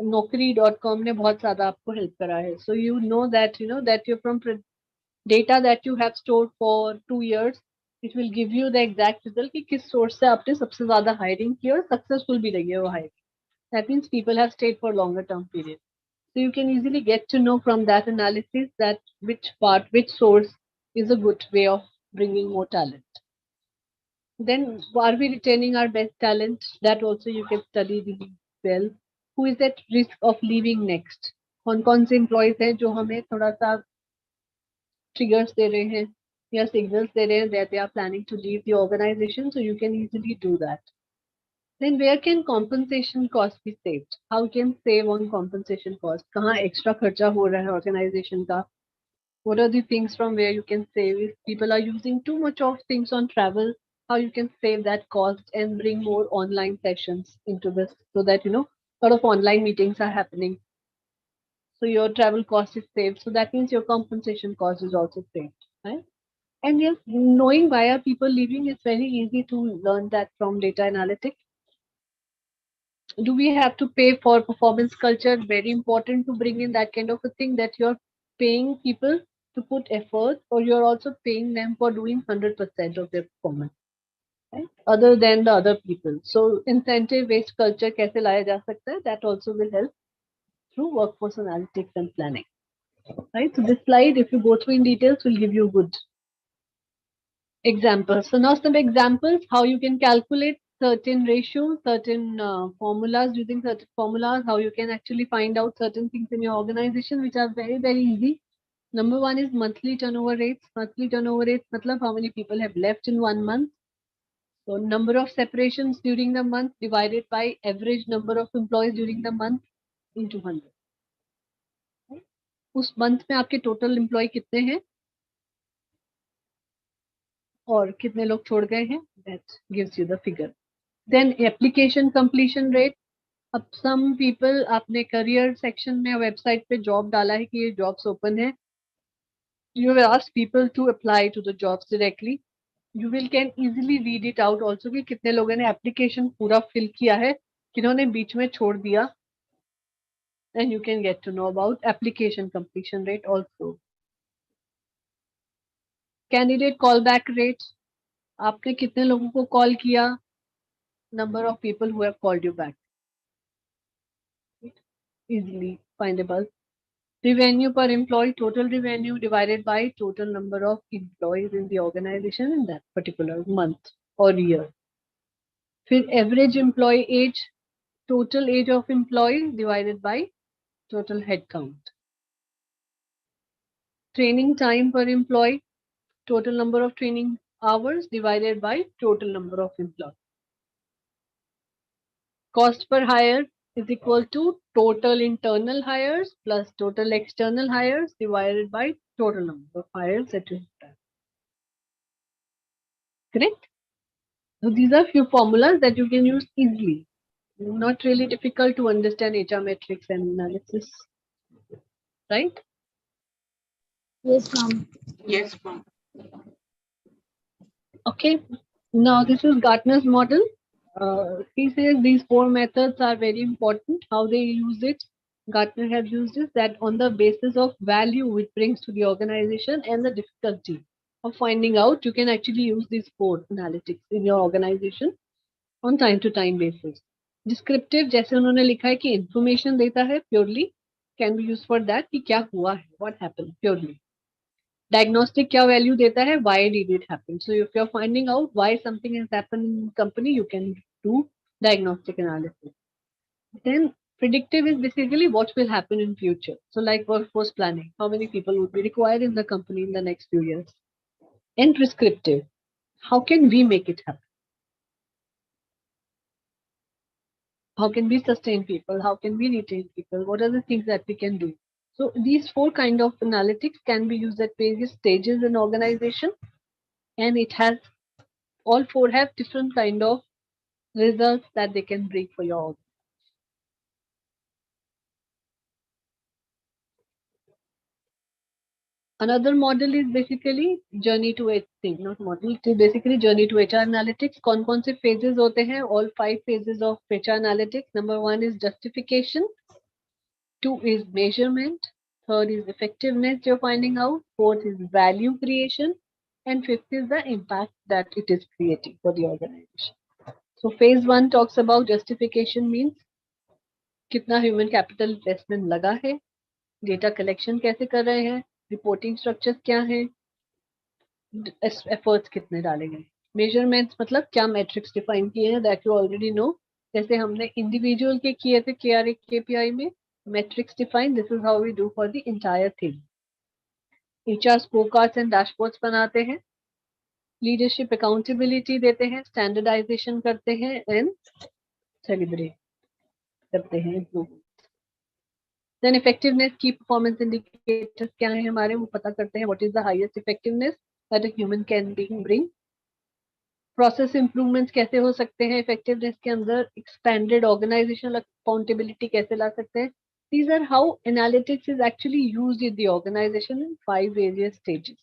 naukri.com ने बहुत ज्यादा आपको हेल्प करा है. So you know that you from data that you have stored for 2 years, it will give you the exact result कि किस source से आपने सबसे ज्यादा hiring की और successful भी रही है वो hiring. That means people have stayed for longer term period. So you can easily get to know from that analysis that which source is a good way of bringing more talent. Then are we retaining our best talent? That also you can study really well. Who is at risk of leaving next? कौन से employees हैं जो हमें थोड़ा सा triggers दे रहे हैं या signals दे रहे हैं that they are planning to leave the organization, so you can easily do that. Then where can compensation cost be saved? How can save on compensation cost? कहाँ extra खर्चा हो रहा है organization का? What are the things from where you can save? If people are using too much of things on travel, how you can save that cost and bring more online sessions into this so that a lot of online meetings are happening. So your travel cost is saved. So that means your compensation cost is also saved, right? And yes, knowing why are people leaving is very easy to learn that from data analytics. Do we have to pay for performance culture? Very important to bring in that kind of a thing that you're paying people to put effort, or you're also paying them for doing 100% of their performance, right? Other than the other people. So incentive-based culture कैसे लाया जा सकता है? That also will help through workforce analytics and planning, right? So this slide, if you go through in details, will give you good examples. So now some examples how you can calculate certain ratios, certain formulas, using certain formulas, how you can actually find out certain things in your organization, which are very, very easy. Number one is monthly turnover rates. Monthly turnover rates, matlab how many people have left in 1 month. So number of separations during the month divided by average number of employees during the month into 100. Right? उस month में आपके total employee कितने हैं और कितने लोग छोड़ गए हैं, that gives you the figure. Then application completion rate. अब some people आपने career section में website पे job डाला है कि ये jobs open है. You will ask people to apply to the jobs directly. You will can easily read it out also कि कितने लोगों ने application पूरा fill किया है, किन्होंने बीच में छोड़ दिया. And you can get to know about application completion rate also. Candidate callback rate. आपने कितने लोगों को call किया, number of people who have called you back. Easily findable. Revenue per employee, total revenue divided by total number of employees in the organization in that particular month or year. फिर average employee age, total age of employees divided by total head count. Training time per employee, total number of training hours divided by total number of employees. Cost per hire is equal to total internal hires plus total external hires divided by total number of hires that you have done. Correct? So these are few formulas that you can use easily. Not really difficult to understand HR metrics and analysis, right? Yes, ma'am. Yes, ma'am. Okay. Now this is Gartner's model. He says these 4 methods are very important. How they use it, Gartner have used is that on the basis of value it brings to the organization and the difficulty of finding out, you can actually use these 4 analytics in your organization on time to time basis. Descriptive, जैसे उन्होंने लिखा है कि information देता है purely, can be used for that कि क्या हुआ है, what happened purely. Diagnostic क्या value देता है, why did it happen? So if you're finding out why something has happened in company, you can do diagnostic analysis. Then predictive is basically what will happen in future. So like workforce planning, how many people would be required in the company in the next few years. And prescriptive, how can we make it happen? How can we sustain people? How can we retain people? What are the things that we can do? So these 4 kind of analytics can be used at various stages in organization, and it has all 4 have different kind of results that they can bring for your organization. Another model is basically journey to thing, not model, it is basically journey to HR analytics. कौन से phases होते हैं? All 5 phases of HR analytics. Number 1 is justification. 2 is measurement. 3rd is effectiveness you're finding out. 4th is value creation. And 5th is the impact that it is creating for the organization. So phase 1 talks about justification, means कितना human capital investment लगा है, data collection कैसे कर रहे हैं, reporting structures क्या है, efforts कितने डाले गए. Measurements मतलब क्या metrics define किए हैं, that you already know. जैसे हमने individual के किए थे KRA KPI में, metrics define, this is how we do for the entire thing. HR scorecards and dashboards बनाते हैं, leadership accountability देते हैं, standardization करते हैं and celebrate करते हैं improvement. Then effectiveness, key performance indicators क्या है हमारे, वो पता करते हैं what is the highest effectiveness that a human can bring. Process improvements कैसे हो सकते हैं effectiveness के अंदर, expanded organizational accountability कैसे ला सकते हैं. These are how analytics is actually used in the organization in 5 various stages.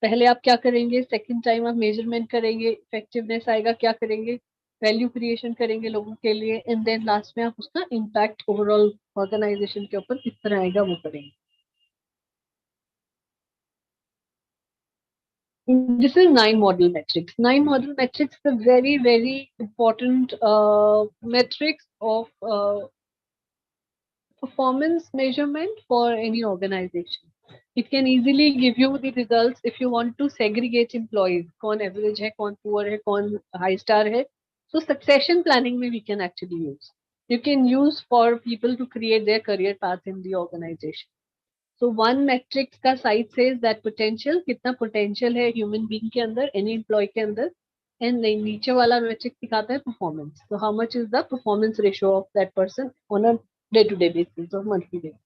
पहले आप क्या करेंगे, सेकंड टाइम आप मेजरमेंट करेंगे, इफेक्टिवनेस आएगा, क्या करेंगे, वैल्यू क्रिएशन करेंगे लोगों के लिए, एंड देन लास्ट में आप उसका इम्पैक्ट ओवरऑल ऑर्गेनाइजेशन के ऊपर किस तरह आएगा वो करेंगे. This is 9 model metrics. 9 model metrics is a very, very important metrics of performance measurement for any organization. It can easily give you the results if you want to segregate employees. कौन average है, कौन poor है, कौन high star है. So succession planning में we can actually use. You can use for people to create their career path in the organization. So one metric का size says that potential, कितना potential है human being के अंदर, any employee के अंदर, and नीचे वाला metric दिखाता है performance. So how much is the performance ratio of that person on a day-to-day basis or monthly basis.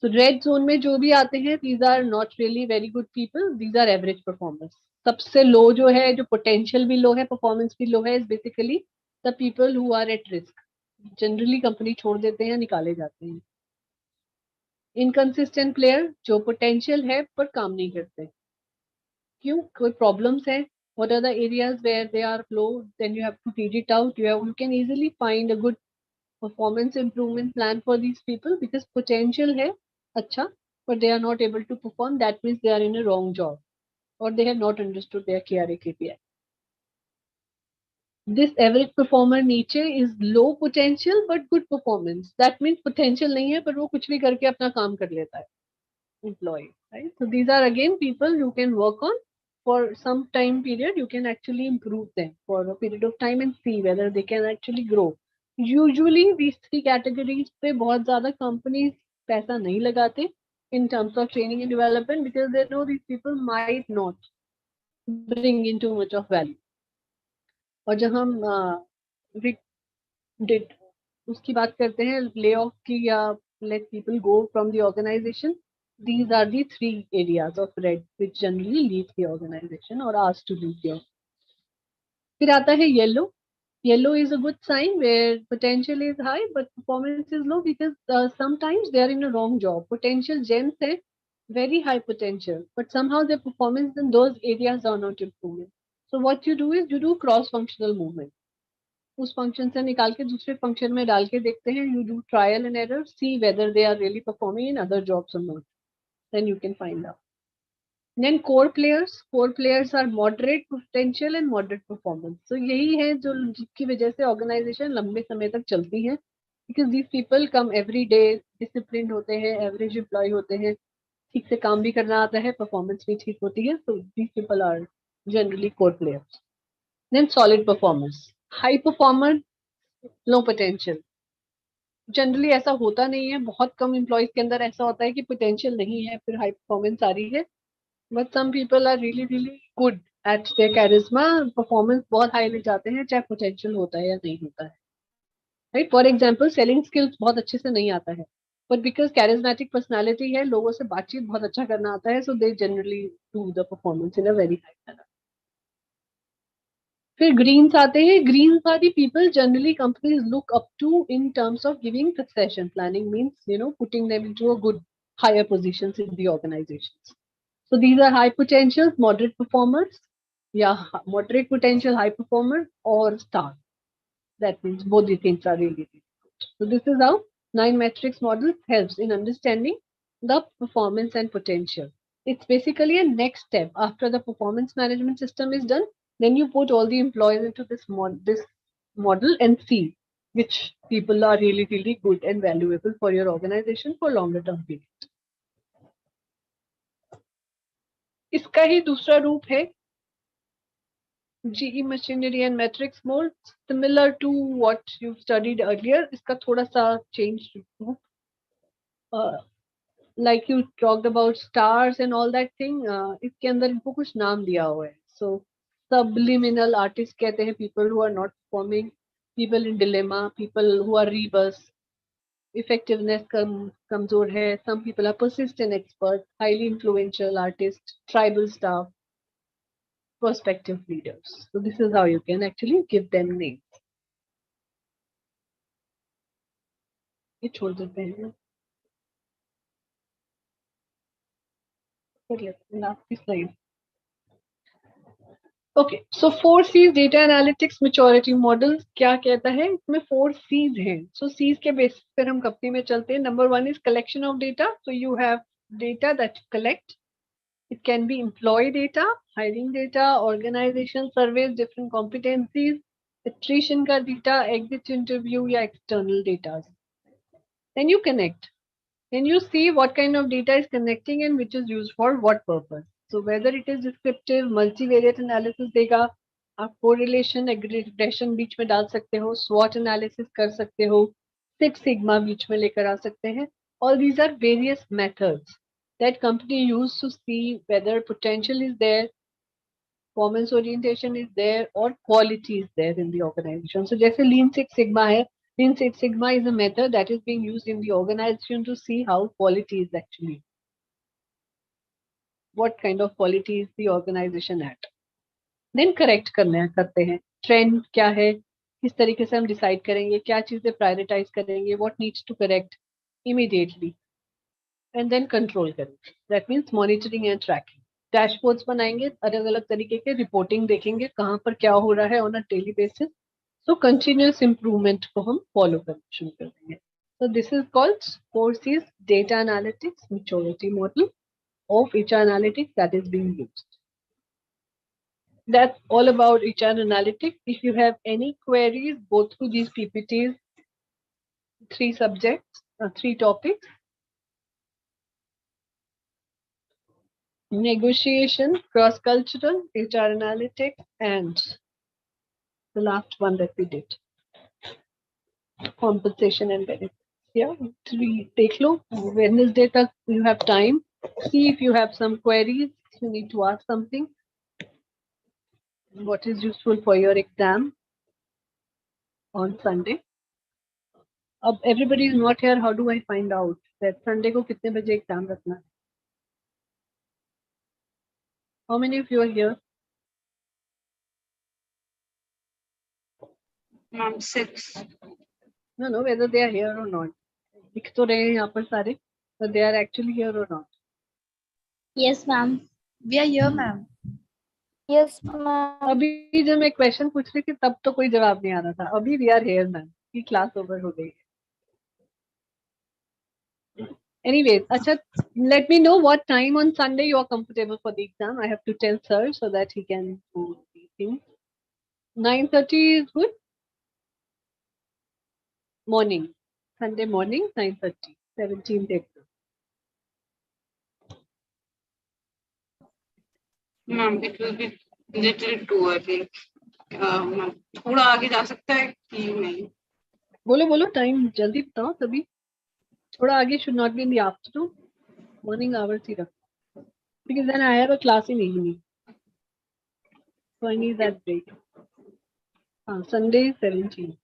So red zone में जो भी आते हैं, these are not really very good people, these are average performers. सबसे low जो है, जो potential भी low है, performance भी low है, is basically the people who are at risk. Generally company छोड़ देते हैं, निकाले जाते हैं. Inconsistent player, जो potential है पर काम नहीं करते. क्यों? कोई problems है. What are the areas where they are low? Then you have to tease it out. You can easily find a good performance improvement plan for these people because potential है अच्छा, but they are not able to perform. That means they are in a wrong job or they have not understood their KRA KPI. This average performer नीचे is low potential but good performance. That means potential नहीं है पर वो कुछ भी करके अपना काम कर लेता है, employee, right? So these are again people you can work on for some time period. You can actually improve them for a period of time and see whether they can actually grow. Usually these 3 categories पे बहुत ज़्यादा companies पैसा नहीं लगाते in terms of training and development because they know these people might not bring in too much of value. और जब हम उसकी बात करते हैं lay off की या let people go from the organization, these are the 3 areas of red which generally leave the organization or asked to leave the. फिर आता है yellow. Yellow is a good sign where potential is high but performance is low because sometimes they are in a wrong job. Potential gems है, very high potential, but somehow their performance in those areas are not improving. So what you do is you do cross-functional movement. उस function से निकाल के दूसरे function में डाल के देखते हैं. You do trial and error, see whether they are really performing in other jobs or not. Then you can find out. Then core players are moderate potential and moderate performance. So यही है जो जिसकी वजह से organization लंबे समय तक चलती है because these people come every day, disciplined होते हैं, average employee होते हैं, ठीक से काम भी करना आता है, performance भी ठीक होती है. So these people are generally core players. Then solid performers, high performer, low potential. Generally ऐसा होता नहीं है, बहुत कम एम्प्लॉयज के अंदर ऐसा होता है कि पोटेंशियल नहीं है फिर हाई परफॉर्मेंस आ रही है. But some people are really good at their charisma, performance बहुत हाई ले जाते हैं चाहे potential होता है या नहीं होता है. Right? For example, selling skills बहुत अच्छे से नहीं आता है, but because charismatic personality है, लोगों से बातचीत बहुत अच्छा करना आता है, so they generally do the performance in a very high manner. फिर greens आते हैं. Greens are the people generally companies look up to in terms of giving succession planning, means putting them into a good higher positions in the organizations. So these are high potentials, moderate performers, yeah, moderate potential, high performer, or star. That means both the things are really, really good. So this is how 9 matrix model helps in understanding the performance and potential. It's basically a next step after the performance management system is done. Then you put all the employees into this model and see which people are really, really good and valuable for your organization for longer term period. इसका ही दूसरा रूप है GE machinery and matrix mold, similar to what you studied earlier. इसका थोड़ा सा changed रूप. Like you talked about stars and all that thing, इसके अंदर इनको कुछ नाम दिया हुआ है. So subliminal artists कहते हैं people who are not performing, people in dilemma, people who are rebus, effectiveness कमजोर है, some people are persistent experts, highly influential artists, tribal staff, prospective leaders. So this is how you can actually give them names. ये छोड़ देते हैं. Last slide. Okay, so 4 C's data analytics maturity model क्या कहता है? इसमें 4 C's हैं. So C's के basis पर हम कंपनी में चलते हैं. Number 1 is collection of data. So you have data that you collect. It can be employee data, hiring data, organization surveys, different competencies, attrition का data, exit interview या external data. Then you connect. Then you see what kind of data is connecting and which is used for what purpose. So whether it is descriptive, multivariate analysis देगा, आप correlation, aggregation बीच में डाल सकते हो, SWOT analysis कर सकते हो, Six Sigma बीच में लेकर आ सकते हैं. All these are various methods that company use to see whether potential is there, performance orientation is there, or quality is there in the organization. So जैसे Lean Six Sigma है, Lean Six Sigma is a method that is being used in the organization to see how quality is actually. What kind of quality is the organization at? Then correct करते हैं. Trend क्या है? किस तरीके से हम decide करेंगे? क्या चीजें prioritize करेंगे? What needs to correct immediately? And then control करेंगे. That means monitoring and tracking. Dashboards बनाएंगे, अलग अलग तरीके के reporting देखेंगे, कहाँ पर क्या हो रहा है on a daily basis. So continuous improvement को हम follow करना शुरू कर देंगे. So this is called 4 C's data analytics maturity model of HR analytics that is being used. That's all about HR analytics. If you have any queries, go through these PPTs, 3 subjects, 3 topics. Negotiation, cross-cultural, HR analytics, and the last one that we did, compensation and benefits. Yeah, 3 take low. Wednesday तक you have time. See if you have some queries. You need to ask something. What is useful for your exam on Sunday? अब everybody is not here. How do I find out that Sunday को कितने बजे exam रखना है? How many of you are here? Ma'am, 6. No, whether they are here or not. दिख तो रहे हैं यहाँ पर सारे, but they are actually here or not. Yes, ma'am. We are here, ma'am. Yes, ma'am. अभी जब मैं क्वेश्चन पूछ रही थी तब तो कोई जवाब नहीं आ रहा था. अभी we are here मैम, की क्लास ओवर हो गई है. Anyways, अच्छा, let me know what time on Sunday you are comfortable for the exam. I have to tell sir so that he can do these things. 9:30 is good. Morning, Sunday morning, 9:30, 17th April. Ma'am, it will be little too early. Ma'am, थोड़ा आगे जा सकता है कि नहीं? बोलो time जल्दी बताओ तभी. थोड़ा आगे should not be in the afternoon. Morning hours ही रखो. Because then I have a class in evening. So I need that break. Sunday 17th.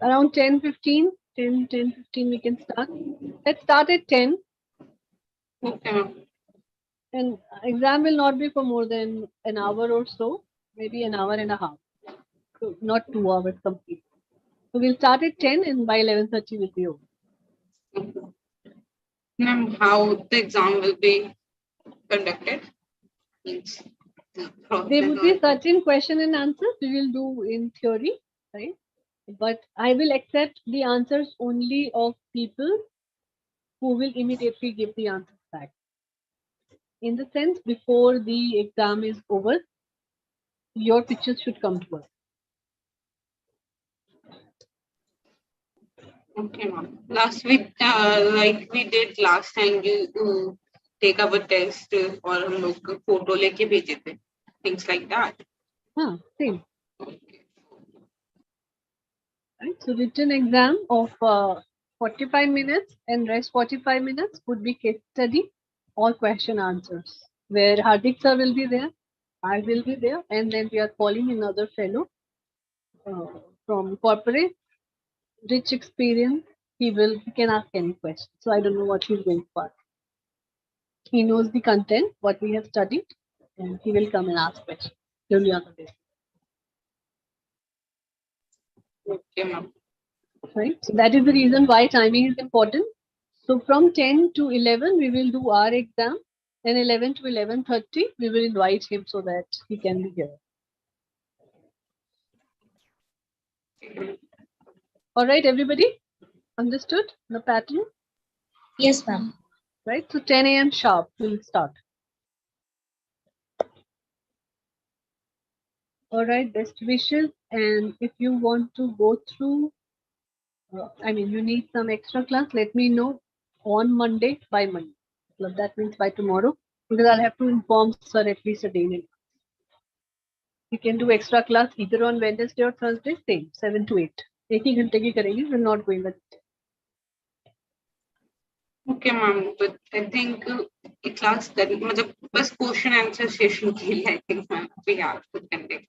Around 10:15 we can start. Let's start at 10. Okay, ma'am. And exam will not be for more than an hour or so. maybe an hour and a half. So not 2 hours complete. So we'll start at 10 and by 11:30 will be over. Ma'am, how the exam will be conducted? Means the There would be process certain question and answers we will do in theory, right? But I will accept the answers only of people who will immediately give the answers back. In the sense, before the exam is over, your pictures should come to us. Okay, ma'am. Last week, like we did last time, you take our test और हम लोग photo लेके भेजे थे. Things like that. Same. Right? So written exam of 45 minutes and rest 45 minutes would be case study or question answers, where Hardik sir will be there, I will be there, and then we are calling another fellow from corporate, rich experience. He can ask any question. So I don't know what he's going for. He knows the content, what we have studied, and he will come and ask questions. Only on the day. Okay, ma'am. Right? So that is the reason why timing is important. So from 10 to 11, we will do our exam, and 11 to 11:30, we will invite him so that he can be here. All right, everybody? Understood the pattern? Yes, ma'am. Right? So 10 a.m. sharp, we'll start. All right, best wishes. And if you want to go through, you need some extra class, let me know on Monday by Monday. So that means by tomorrow, because I'll have to inform sir at least a day in advance. You can do extra class either on Wednesday or Thursday, same, 7 to 8. एक ही घंटे की करेंगे, we're not going with it. Okay, ma'am. But I think class करी मतलब बस question answer session के लिए I think ma'am we have to conduct.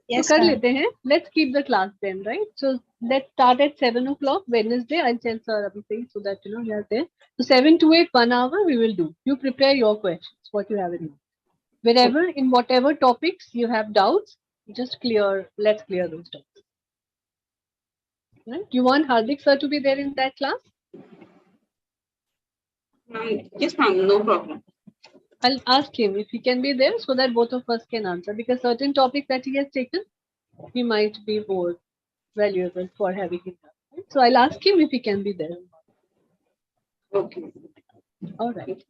Yes, So कर ma'am. लेते हैं. Let's keep the class then, right? So let's start at 7 o'clock Wednesday. I'll tell sir everything so that you are there. So 7 to 8, 1 hour we will do. You prepare your questions, what you have in mind. Wherever, in whatever topics you have doubts, just let's clear those doubts. Right? You want Hardik sir to be there in that class? Yes, ma'am. No problem. I'll ask him if he can be there so that both of us can answer, because certain topics that he has taken, he might be more valuable for having him. Right? So I'll ask him if he can be there. Okay. All right.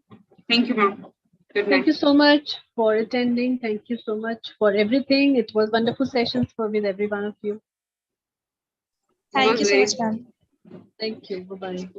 Thank you, ma'am. Good Thank you night. so much for attending. Thank you so much for everything. It was wonderful sessions with every one of you. Thank you so much, ma'am. Thank you. Bye-bye.